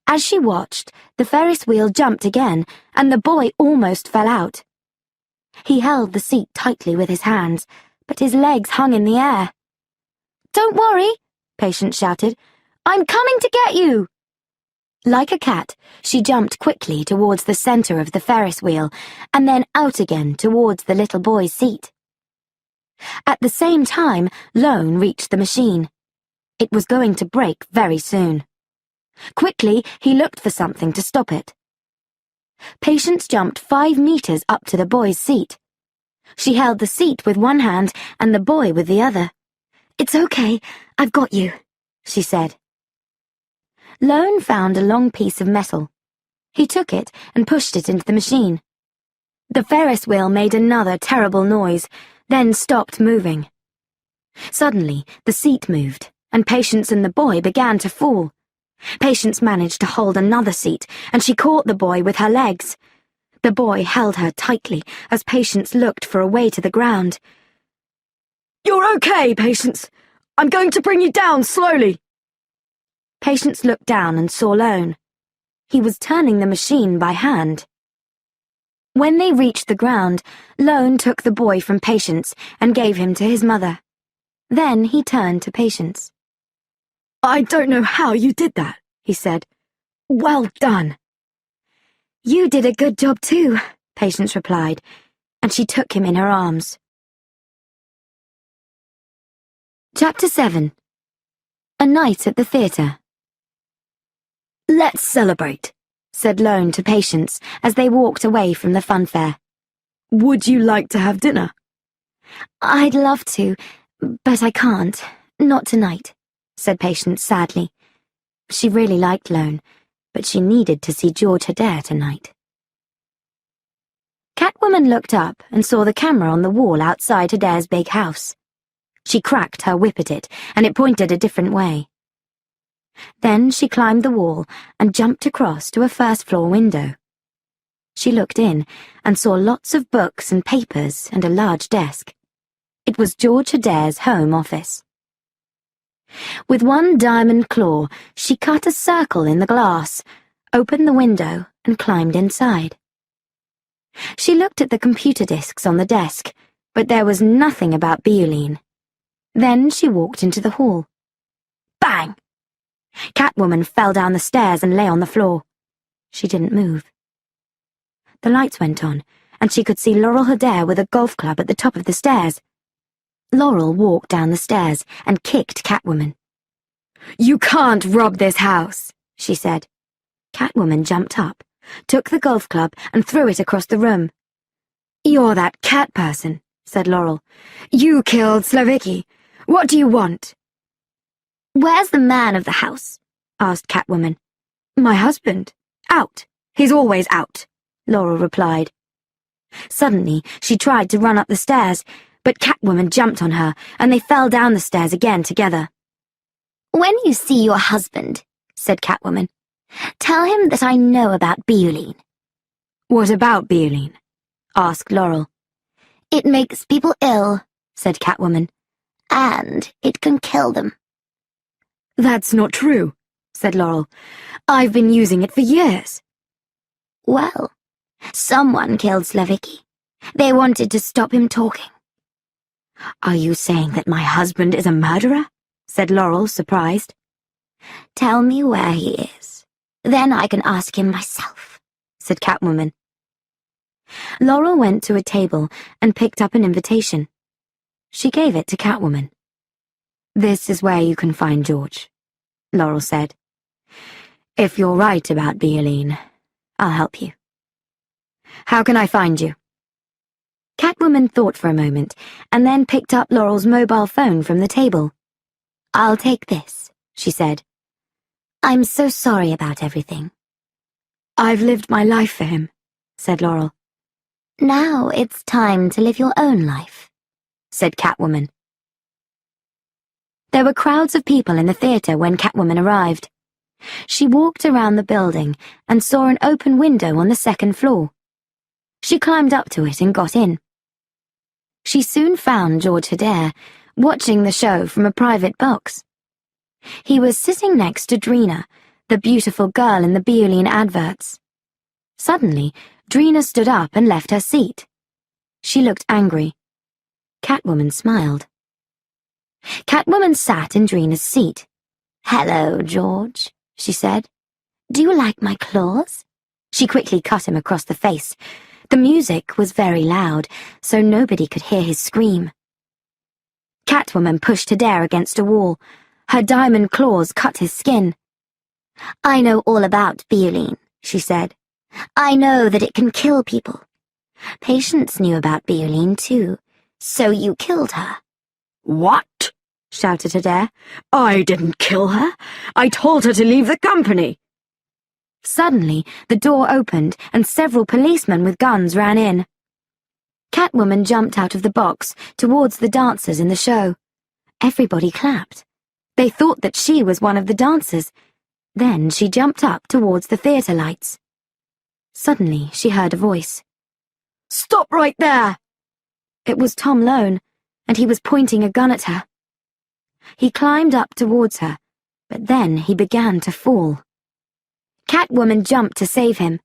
As she watched, the Ferris wheel jumped again, and the boy almost fell out. He held the seat tightly with his hands, but his legs hung in the air. "Don't worry," Patience shouted. "I'm coming to get you!" Like a cat, she jumped quickly towards the center of the Ferris wheel, and then out again towards the little boy's seat. At the same time, Lone reached the machine. It was going to break very soon. Quickly, he looked for something to stop it. Patience jumped 5 meters up to the boy's seat. She held the seat with one hand and the boy with the other. "It's okay, I've got you," she said. Lone found a long piece of metal. He took it and pushed it into the machine. The Ferris wheel made another terrible noise, then stopped moving. Suddenly, the seat moved, and Patience and the boy began to fall. Patience managed to hold another seat, and she caught the boy with her legs. The boy held her tightly as Patience looked for a way to the ground. "You're okay, Patience. I'm going to bring you down slowly." Patience looked down and saw Lone. He was turning the machine by hand. When they reached the ground, Lone took the boy from Patience and gave him to his mother. Then he turned to Patience. "I don't know how you did that," he said. "Well done." "You did a good job too," Patience replied, and she took him in her arms. Chapter 7. A Night at the Theatre. "Let's celebrate," said Lone to Patience as they walked away from the funfair. "Would you like to have dinner?" "I'd love to, but I can't. Not tonight," said Patience sadly. She really liked Lone, but she needed to see George Adair tonight. Catwoman looked up and saw the camera on the wall outside Adair's big house. She cracked her whip at it, and it pointed a different way. Then she climbed the wall and jumped across to a first-floor window. She looked in and saw lots of books and papers and a large desk. It was George Adair's home office. With one diamond claw, she cut a circle in the glass, opened the window, and climbed inside. She looked at the computer disks on the desk, but there was nothing about Bioline. Then she walked into the hall. Bang! Catwoman fell down the stairs and lay on the floor. She didn't move. The lights went on, and she could see Laurel Adair with a golf club at the top of the stairs. Laurel walked down the stairs and kicked Catwoman. "You can't rob this house," she said. Catwoman jumped up, took the golf club and threw it across the room. "You're that cat person," said Laurel. "You killed Slavicki. What do you want?" "Where's the man of the house?" asked Catwoman. "My husband. Out. He's always out," Laurel replied. Suddenly, she tried to run up the stairs, but Catwoman jumped on her, and they fell down the stairs again together. "When you see your husband," said Catwoman, "tell him that I know about Bioline." "What about Bioline?" asked Laurel. "It makes people ill," said Catwoman, "and it can kill them." "That's not true," said Laurel. "I've been using it for years." "Well, someone killed Slavicki. They wanted to stop him talking." "Are you saying that my husband is a murderer?" said Laurel, surprised. "Tell me where he is. Then I can ask him myself," said Catwoman. Laurel went to a table and picked up an invitation. She gave it to Catwoman. "This is where you can find George," Laurel said. "If you're right about Bioline, I'll help you. How can I find you?" Catwoman thought for a moment and then picked up Laurel's mobile phone from the table. "I'll take this," she said. "I'm so sorry about everything." "I've lived my life for him," said Laurel. "Now it's time to live your own life," said Catwoman. There were crowds of people in the theatre when Catwoman arrived. She walked around the building and saw an open window on the second floor. She climbed up to it and got in. She soon found George Adair, watching the show from a private box. He was sitting next to Drina, the beautiful girl in the Bioline adverts. Suddenly, Drina stood up and left her seat. She looked angry. Catwoman smiled. Catwoman sat in Drina's seat. "Hello, George," she said. "Do you like my claws?" She quickly cut him across the face. The music was very loud, so nobody could hear his scream. Catwoman pushed Adair against a wall. Her diamond claws cut his skin. "I know all about Bioline," she said. "I know that it can kill people. Patience knew about Bioline too, so you killed her." "What?" shouted Adair. "I didn't kill her. I told her to leave the company." Suddenly, the door opened and several policemen with guns ran in. Catwoman jumped out of the box towards the dancers in the show. Everybody clapped. They thought that she was one of the dancers. Then she jumped up towards the theatre lights. Suddenly, she heard a voice. "Stop right there!" It was Tom Lone, and he was pointing a gun at her. He climbed up towards her, but then he began to fall. Catwoman jumped to save him.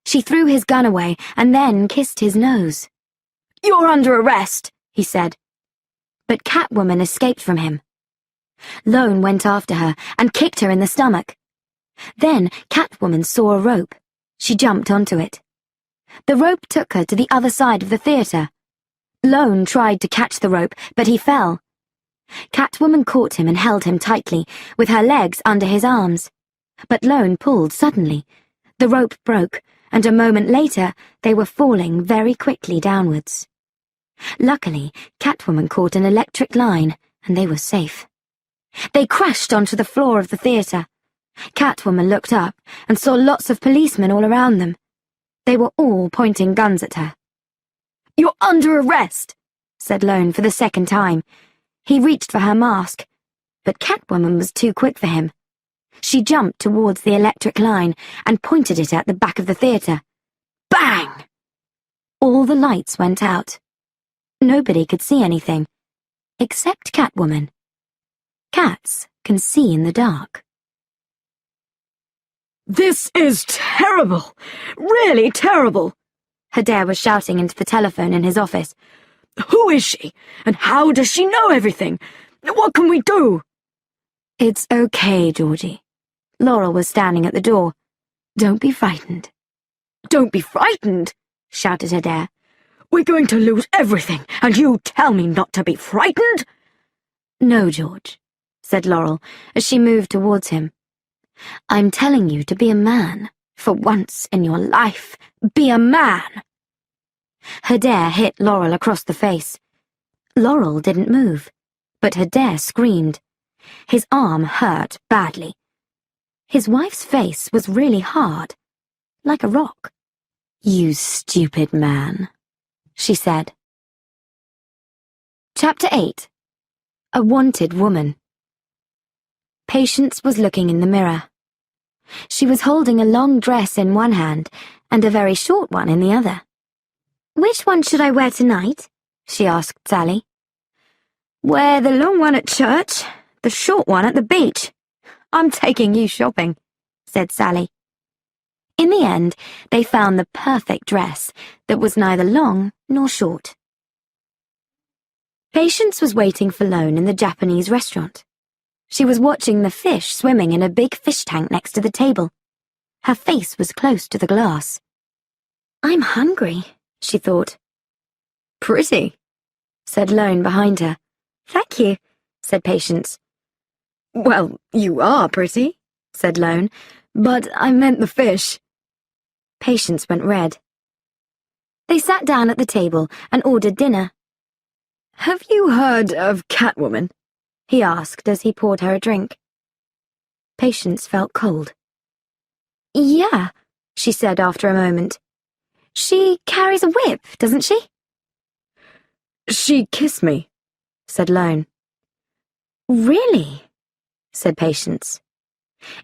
She threw his gun away and then kissed his nose. "You're under arrest," he said. But Catwoman escaped from him. Lone went after her and kicked her in the stomach. Then Catwoman saw a rope. She jumped onto it. The rope took her to the other side of the theatre. Lone tried to catch the rope, but he fell. Catwoman caught him and held him tightly, with her legs under his arms. But Lone pulled suddenly. The rope broke, and a moment later they were falling very quickly downwards. Luckily, Catwoman caught an electric line, and they were safe. They crashed onto the floor of the theatre. Catwoman looked up and saw lots of policemen all around them. They were all pointing guns at her. "You're under arrest," said Lone for the second time. He reached for her mask, but Catwoman was too quick for him. She jumped towards the electric line and pointed it at the back of the theatre. Bang! All the lights went out. Nobody could see anything, except Catwoman. Cats can see in the dark. "This is terrible! Really terrible!" Adair was shouting into the telephone in his office. "Who is she? And how does she know everything? What can we do?" It's okay, Georgie. Laurel was standing at the door. Don't be frightened. "Don't be frightened," shouted Adair. "We're going to lose everything, and you tell me not to be frightened?" No, George, said Laurel as she moved towards him. I'm telling you to be a man. For once in your life, be a man. Adair hit Laurel across the face. Laurel didn't move, but Adair screamed. His arm hurt badly. His wife's face was really hard, like a rock. You stupid man, she said. Chapter 8. A Wanted Woman. Patience was looking in the mirror. She was holding a long dress in one hand and a very short one in the other. Which one should I wear tonight? She asked Sally. Wear the long one at church, the short one at the beach. I'm taking you shopping, said Sally. In the end, they found the perfect dress that was neither long nor short. Patience was waiting for Lone in the Japanese restaurant. She was watching the fish swimming in a big fish tank next to the table. Her face was close to the glass. I'm hungry, she thought. Pretty, said Lone behind her. Thank you, said Patience. Well, you are pretty, said Lone, but I meant the fish. Patience went red. They sat down at the table and ordered dinner. Have you heard of Catwoman? He asked as he poured her a drink. Patience felt cold. Yeah, she said after a moment. She carries a whip, doesn't she? She kissed me, said Lone. Really? Said Patience.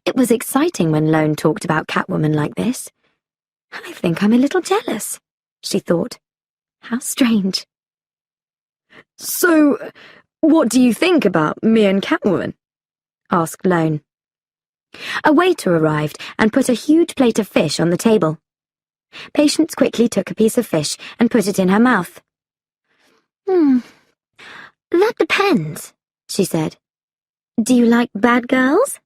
It was exciting when Lone talked about Catwoman like this. I think I'm a little jealous, she thought. How strange. So, what do you think about me and Catwoman? Asked Lone. A waiter arrived and put a huge plate of fish on the table. Patience quickly took a piece of fish and put it in her mouth. That depends, she said. Do you like bad girls?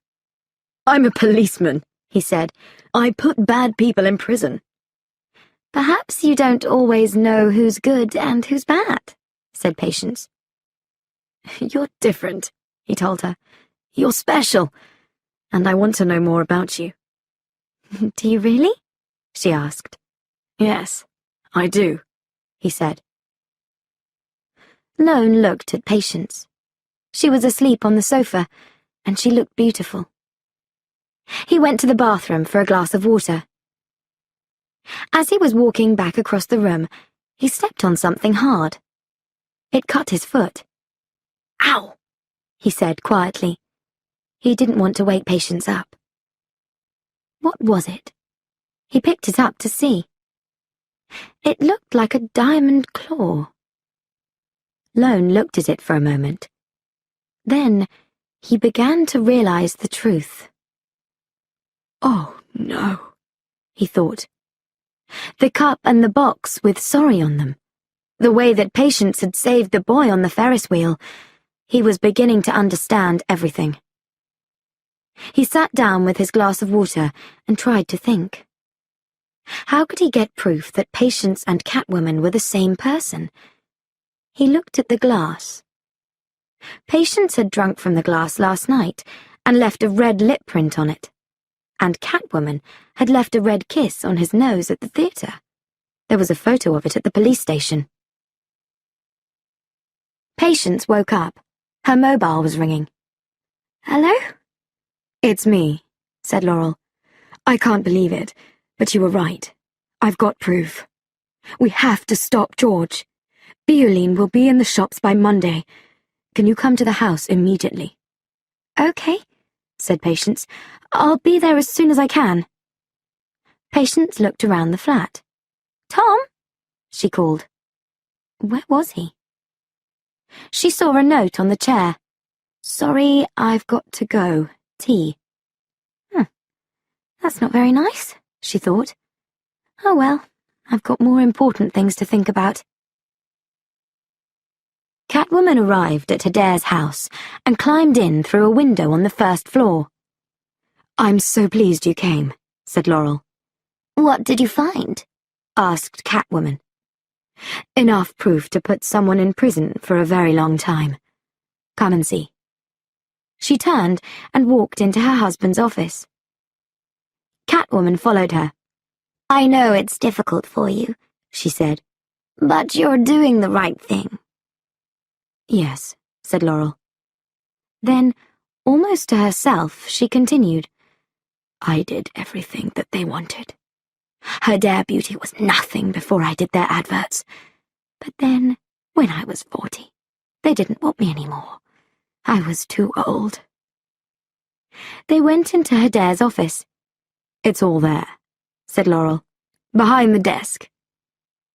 I'm a policeman, he said. I put bad people in prison. Perhaps you don't always know who's good and who's bad, said Patience. You're different, he told her. You're special, and I want to know more about you. Do you really? She asked. Yes, I do, he said. Lone looked at Patience. She was asleep on the sofa, and she looked beautiful. He went to the bathroom for a glass of water. As he was walking back across the room, he stepped on something hard. It cut his foot. Ow, he said quietly. He didn't want to wake Patience up. What was it? He picked it up to see. It looked like a diamond claw. Lone looked at it for a moment. Then he began to realize the truth. Oh, no, he thought. The cup and the box with sorry on them. The way that Patience had saved the boy on the Ferris wheel. He was beginning to understand everything. He sat down with his glass of water and tried to think. How could he get proof that Patience and Catwoman were the same person? He looked at the glass. Patience had drunk from the glass last night and left a red lip print on it. And Catwoman had left a red kiss on his nose at the theatre. There was a photo of it at the police station. Patience woke up. Her mobile was ringing. Hello? It's me, said Laurel. I can't believe it, but you were right. I've got proof. We have to stop George. Bioline will be in the shops by Monday. Can you come to the house immediately? Okay, said Patience. I'll be there as soon as I can. Patience looked around the flat. Tom? She called. Where was he? She saw a note on the chair. Sorry, I've got to go. Tea. That's not very nice, she thought. Oh well, I've got more important things to think about. Catwoman arrived at Adair's house and climbed in through a window on the first floor. I'm so pleased you came, said Laurel. What did you find? Asked Catwoman. Enough proof to put someone in prison for a very long time. Come and see. She turned and walked into her husband's office. Catwoman followed her. I know it's difficult for you, she said, but you're doing the right thing. Yes, said Laurel. Then, almost to herself, she continued. I did everything that they wanted. Her Dare Beauty was nothing before I did their adverts. But then, when I was 40, they didn't want me anymore. I was too old. They went into Adair's office. It's all there, said Laurel. Behind the desk.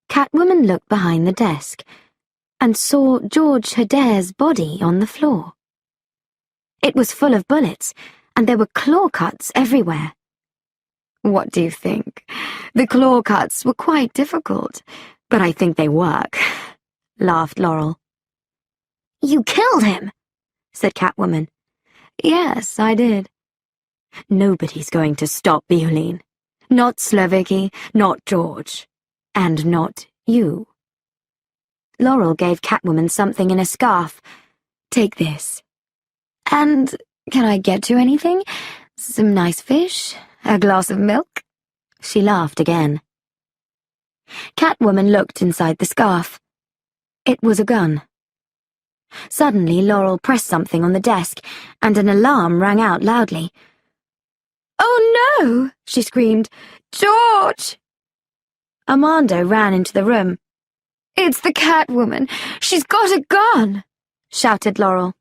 Catwoman looked behind the desk and saw George Adair's body on the floor. It was full of bullets, and there were claw cuts everywhere. What do you think? The claw cuts were quite difficult, but I think they work, laughed Laurel. You killed him, said Catwoman. Yes, I did. Nobody's going to stop Bioline. Not Slavicki, not George, and not you. Laurel gave Catwoman something in a scarf. Take this. And can I get you anything? Some nice fish? A glass of milk? She laughed again. Catwoman looked inside the scarf. It was a gun. Suddenly, Laurel pressed something on the desk, and an alarm rang out loudly. Oh no! She screamed. George! Armando ran into the room. It's the Catwoman! She's got a gun! Shouted Laurel.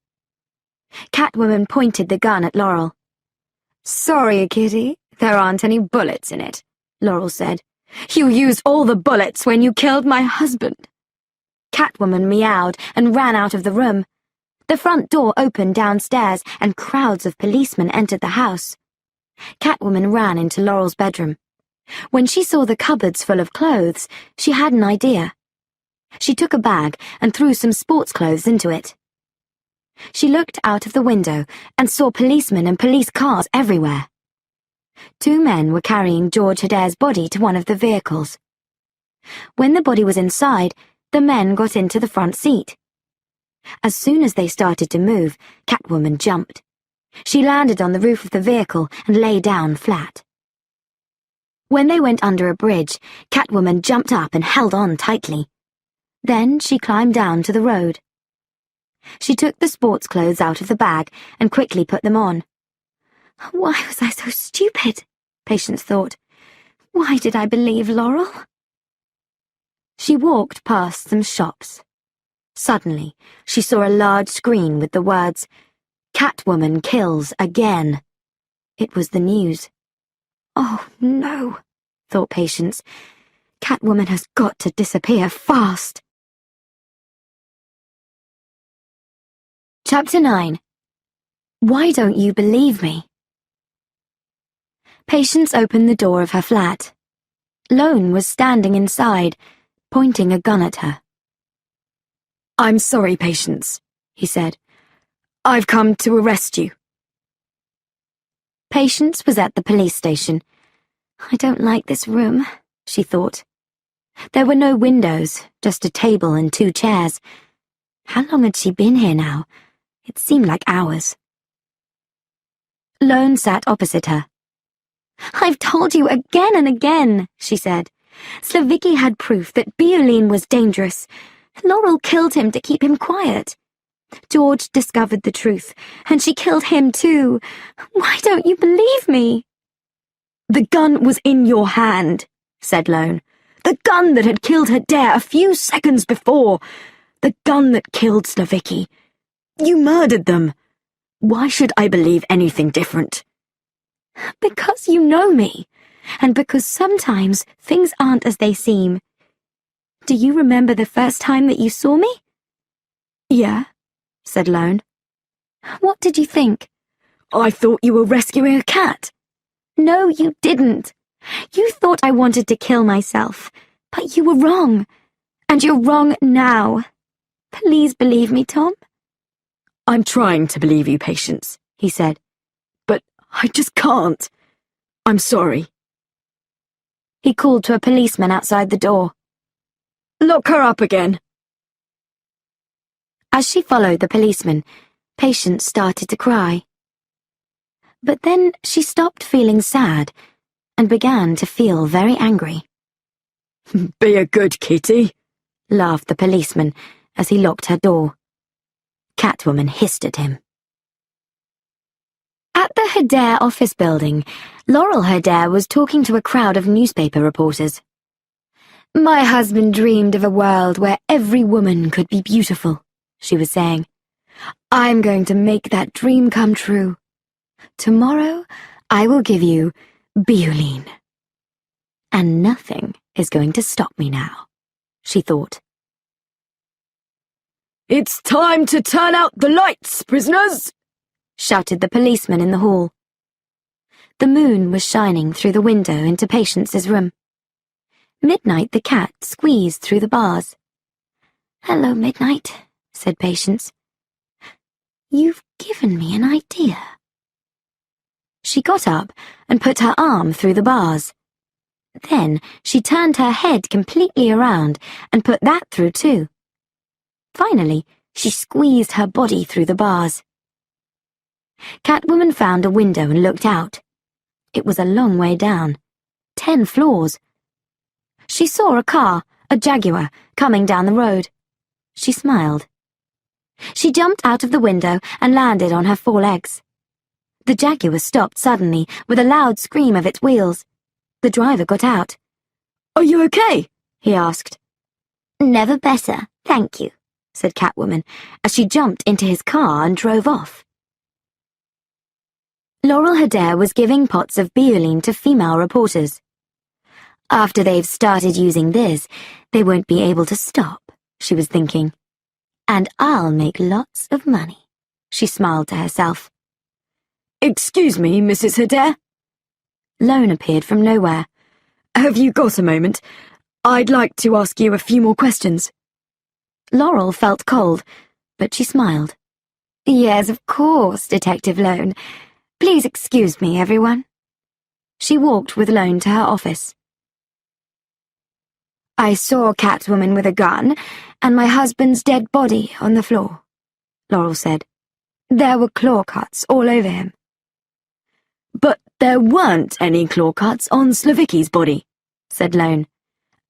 Catwoman pointed the gun at Laurel. Sorry, kitty, there aren't any bullets in it, Laurel said. You used all the bullets when you killed my husband. Catwoman meowed and ran out of the room. The front door opened downstairs and crowds of policemen entered the house. Catwoman ran into Laurel's bedroom. When she saw the cupboards full of clothes, she had an idea. She took a bag and threw some sports clothes into it. She looked out of the window and saw policemen and police cars everywhere. 2 men were carrying George Adair's body to one of the vehicles. When the body was inside, the men got into the front seat. As soon as they started to move, Catwoman jumped. She landed on the roof of the vehicle and lay down flat. When they went under a bridge, Catwoman jumped up and held on tightly. Then she climbed down to the road. She took the sports clothes out of the bag and quickly put them on. Why was I so stupid? Patience thought. Why did I believe Laurel? She walked past some shops. Suddenly, she saw a large screen with the words, Catwoman kills again. It was the news. Oh, no, thought Patience. Catwoman has got to disappear fast. Chapter 9. Why don't you believe me? Patience opened the door of her flat. Lone was standing inside, pointing a gun at her. "I'm sorry, Patience," he said. "I've come to arrest you." Patience was at the police station. I don't like this room, she thought. There were no windows, just a table and 2 chairs. How long had she been here now? It seemed like hours. Lone sat opposite her. "I've told you again and again," she said. "Slavicki had proof that Bioline was dangerous. Laurel killed him to keep him quiet. George discovered the truth, and she killed him too. Why don't you believe me?" "The gun was in your hand," said Lone. "The gun that had killed Adair a few seconds before. The gun that killed Slavicki. You murdered them. Why should I believe anything different?" "Because you know me, and because sometimes things aren't as they seem. Do you remember the first time that you saw me?" "Yeah," said Lone. "What did you think?" "I thought you were rescuing a cat." "No, you didn't. You thought I wanted to kill myself, but you were wrong. And you're wrong now. Please believe me, Tom." "I'm trying to believe you, Patience," he said. "But I just can't. I'm sorry." He called to a policeman outside the door. "Lock her up again." As she followed the policeman, Patience started to cry. But then she stopped feeling sad and began to feel very angry. "Be a good kitty," laughed the policeman as he locked her door. Catwoman hissed at him. At the Adair office building, Laurel Adair was talking to a crowd of newspaper reporters. "My husband dreamed of a world where every woman could be beautiful," she was saying. "I'm going to make that dream come true. Tomorrow, I will give you Bioline. And nothing is going to stop me now," she thought. "It's time to turn out the lights, prisoners!" shouted the policeman in the hall. The moon was shining through the window into Patience's room. Midnight the cat squeezed through the bars. "Hello, Midnight," said Patience. "You've given me an idea." She got up and put her arm through the bars. Then she turned her head completely around and put that through too. Finally, she squeezed her body through the bars. Catwoman found a window and looked out. It was a long way down, 10 floors. She saw a car, a Jaguar, coming down the road. She smiled. She jumped out of the window and landed on her 4 legs. The Jaguar stopped suddenly with a loud scream of its wheels. The driver got out. "Are you okay?" he asked. "Never better, thank you," said Catwoman as she jumped into his car and drove off. Laurel Adair was giving pots of Bioline to female reporters. After they've started using this, they won't be able to stop, she was thinking. And I'll make lots of money, she smiled to herself. "Excuse me, Mrs. Adair." Lone appeared from nowhere. "Have you got a moment? I'd like to ask you a few more questions." Laurel felt cold, but she smiled. "Yes, of course, Detective Lone. Please excuse me, everyone." She walked with Lone to her office. "I saw Catwoman with a gun and my husband's dead body on the floor," Laurel said. "There were claw cuts all over him." "But there weren't any claw cuts on Slavicki's body," said Lone.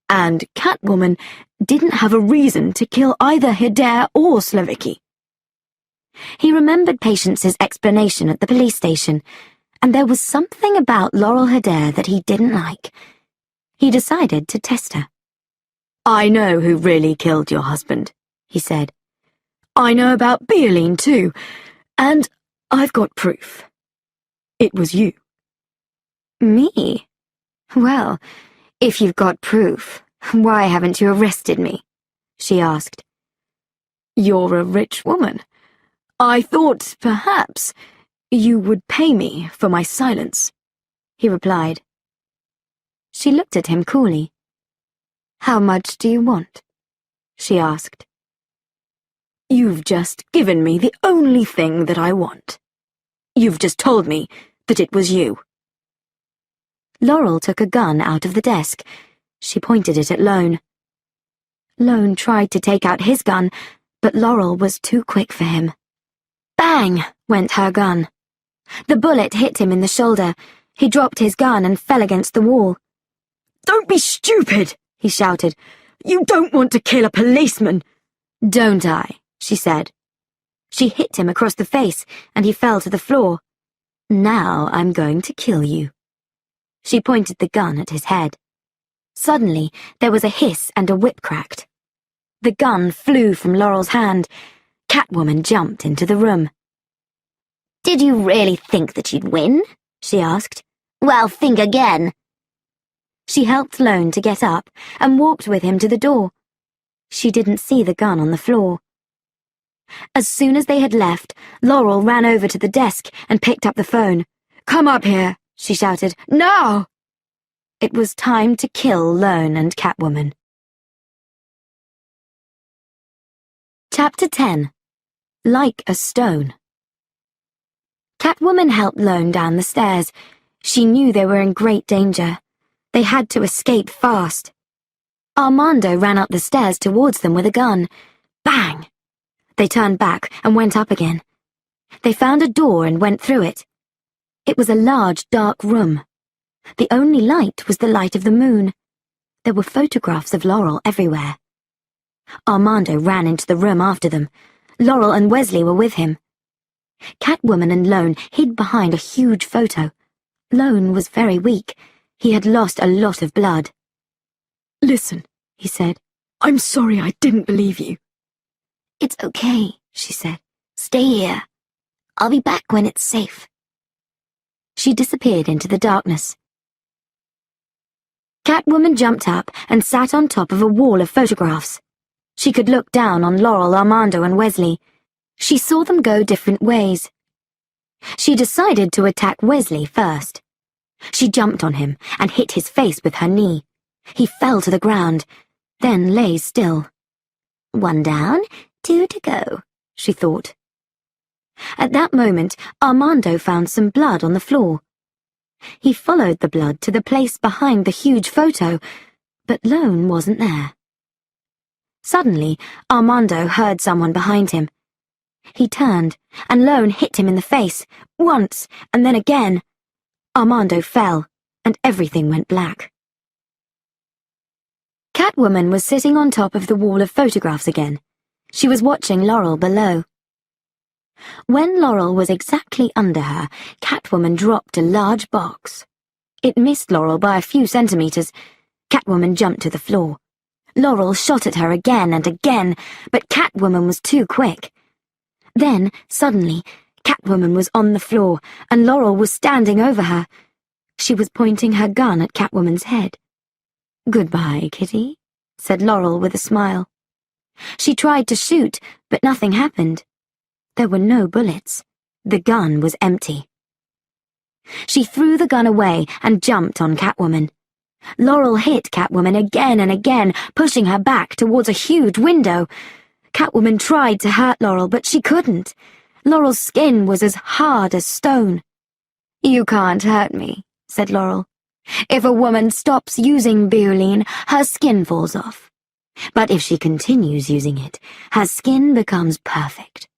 "And Catwoman didn't have a reason to kill either Adair or Slavicki." He remembered Patience's explanation at the police station, and there was something about Laurel Adair that he didn't like. He decided to test her. "I know who really killed your husband," he said. "I know about Bioline too, and I've got proof. It was you. Me? Well, if you've got proof, why haven't you arrested me? She asked. You're a rich woman. I thought, perhaps, you would pay me for my silence, he replied. She looked at him coolly. How much do you want? She asked. You've just given me the only thing that I want. You've just told me that it was you. Laurel took a gun out of the desk. She pointed it at Lone. Lone tried to take out his gun, but Laurel was too quick for him. Bang! Went her gun. The bullet hit him in the shoulder. He dropped his gun and fell against the wall. Don't be stupid, he shouted. You don't want to kill a policeman. Don't I? She said. She hit him across the face, and he fell to the floor. Now I'm going to kill you. She pointed the gun at his head. Suddenly, there was a hiss and a whip cracked. The gun flew from Laurel's hand. Catwoman jumped into the room. Did you really think that you'd win? She asked. Well, think again. She helped Lone to get up and walked with him to the door. She didn't see the gun on the floor. As soon as they had left, Laurel ran over to the desk and picked up the phone. Come up here, she shouted. Now! It was time to kill Lone and Catwoman. Chapter 10. Like a Stone. Catwoman helped Lone down the stairs. She knew they were in great danger. They had to escape fast. Armando ran up the stairs towards them with a gun. Bang! They turned back and went up again. They found a door and went through it. It was a large, dark room. The only light was the light of the moon. There were photographs of Laurel everywhere. Armando ran into the room after them. Laurel and Wesley were with him. Catwoman and Lone hid behind a huge photo. Lone was very weak. He had lost a lot of blood. Listen, he said. I'm sorry I didn't believe you. It's okay, she said. Stay here. I'll be back when it's safe. She disappeared into the darkness. Catwoman jumped up and sat on top of a wall of photographs. She could look down on Laurel, Armando, and Wesley. She saw them go different ways. She decided to attack Wesley first. She jumped on him and hit his face with her knee. He fell to the ground, then lay still. 1 down, 2 to go, she thought. At that moment, Armando found some blood on the floor. He followed the blood to the place behind the huge photo, but Lone wasn't there. Suddenly, Armando heard someone behind him. He turned, and Lone hit him in the face, once, and then again. Armando fell, and everything went black. Catwoman was sitting on top of the wall of photographs again. She was watching Laurel below. When Laurel was exactly under her, Catwoman dropped a large box. It missed Laurel by a few centimeters. Catwoman jumped to the floor. Laurel shot at her again and again, but Catwoman was too quick. Then, suddenly, Catwoman was on the floor, and Laurel was standing over her. She was pointing her gun at Catwoman's head. "Goodbye, Kitty," said Laurel with a smile. She tried to shoot, but nothing happened. There were no bullets. The gun was empty. She threw the gun away and jumped on Catwoman. Laurel hit Catwoman again and again, pushing her back towards a huge window. Catwoman tried to hurt Laurel, but she couldn't. Laurel's skin was as hard as stone. "You can't hurt me," said Laurel. "If a woman stops using Bioline, her skin falls off. But if she continues using it, her skin becomes perfect.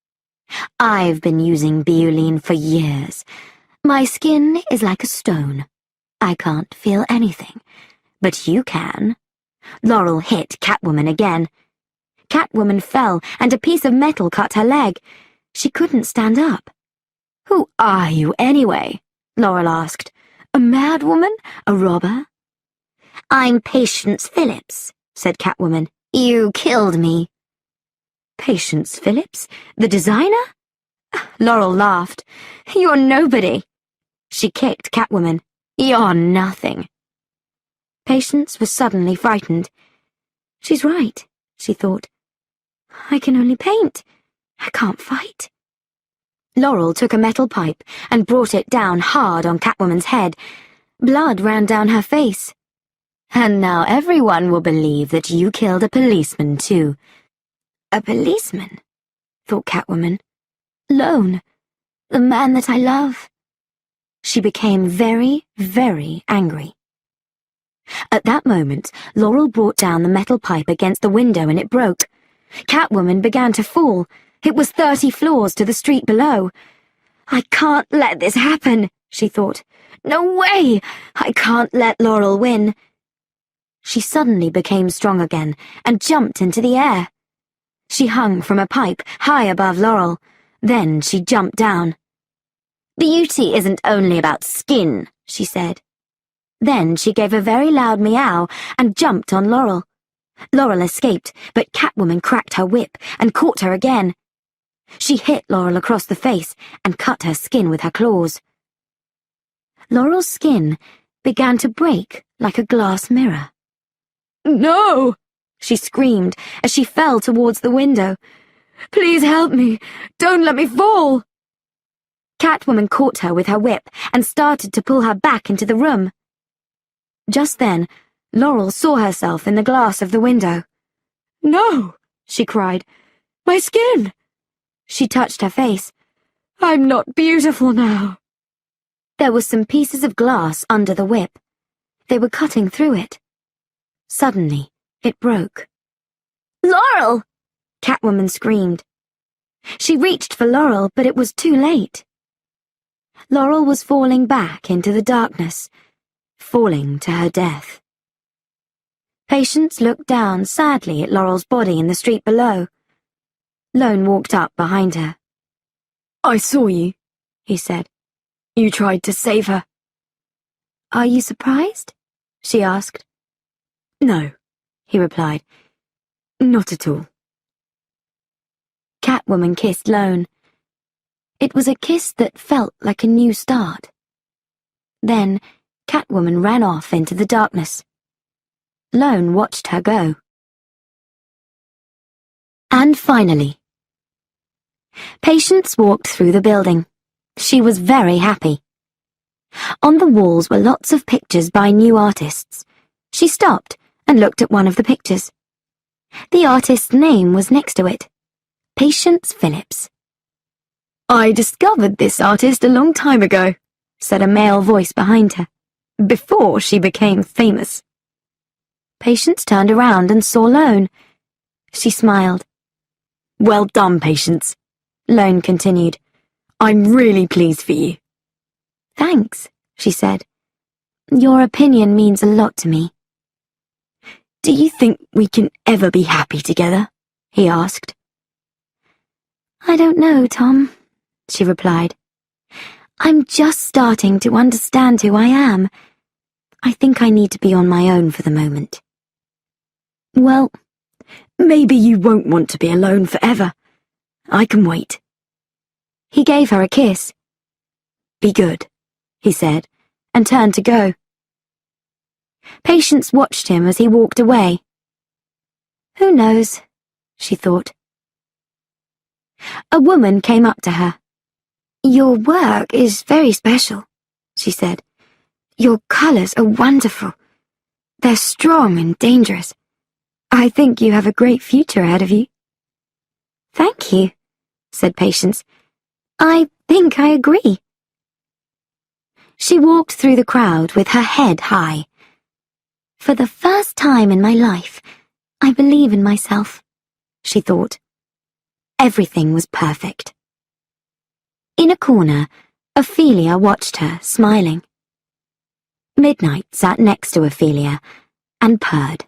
I've been using Bioline for years. My skin is like a stone. I can't feel anything, but you can." Laurel hit Catwoman again. Catwoman fell, and a piece of metal cut her leg. She couldn't stand up. "Who are you, anyway?" Laurel asked. "A mad woman? A robber?" "I'm Patience Phillips," said Catwoman. "You killed me." "Patience Phillips? The designer?" Laurel laughed. "You're nobody." She kicked Catwoman. "You're nothing." Patience was suddenly frightened. "She's right," she thought. "I can only paint. I can't fight." Laurel took a metal pipe and brought it down hard on Catwoman's head. Blood ran down her face. "And now everyone will believe that you killed a policeman, too." "A policeman?" thought Catwoman. "Lone, the man that I love." She became very, very angry. At that moment, Laurel brought down the metal pipe against the window and it broke. Catwoman began to fall. It was 30 floors to the street below. "I can't let this happen," she thought. "No way! I can't let Laurel win." She suddenly became strong again and jumped into the air. She hung from a pipe high above Laurel. Then she jumped down. "Beauty isn't only about skin," she said. Then she gave a very loud meow and jumped on Laurel. Laurel escaped, but Catwoman cracked her whip and caught her again. She hit Laurel across the face and cut her skin with her claws. Laurel's skin began to break like a glass mirror. "No!" she screamed as she fell towards the window. "Please help me! Don't let me fall!" Catwoman caught her with her whip and started to pull her back into the room. Just then, Laurel saw herself in the glass of the window. "No!" she cried. "My skin!" She touched her face. "I'm not beautiful now." There were some pieces of glass under the whip. They were cutting through it. Suddenly, it broke. "Laurel!" Catwoman screamed. She reached for Laurel, but it was too late. Laurel was falling back into the darkness, falling to her death. Patience looked down sadly at Laurel's body in the street below. Lone walked up behind her. "I saw you," he said. "You tried to save her." "Are you surprised?" she asked. "No," he replied. "Not at all." Catwoman kissed Lone. It was a kiss that felt like a new start. Then Catwoman ran off into the darkness. Lone watched her go. And finally, Patience walked through the building. She was very happy. On the walls were lots of pictures by new artists. She stopped and looked at one of the pictures. The artist's name was next to it, Patience Phillips. "I discovered this artist a long time ago," said a male voice behind her, "before she became famous." Patience turned around and saw Lone. She smiled. "Well done, Patience," Lone continued. "I'm really pleased for you." "Thanks," she said. "Your opinion means a lot to me." "Do you think we can ever be happy together?" he asked. "I don't know, Tom," she replied. "I'm just starting to understand who I am. I think I need to be on my own for the moment." "Well, maybe you won't want to be alone forever. I can wait." He gave her a kiss. "Be good," he said, and turned to go. Patience watched him as he walked away. Who knows, she thought. A woman came up to her. "Your work is very special," she said. "Your colors are wonderful. They're strong and dangerous. I think you have a great future ahead of you." "Thank you," said Patience. "I think I agree." She walked through the crowd with her head high. "For the first time in my life, I believe in myself," she thought. Everything was perfect. In a corner, Ophelia watched her, smiling. Midnight sat next to Ophelia and purred.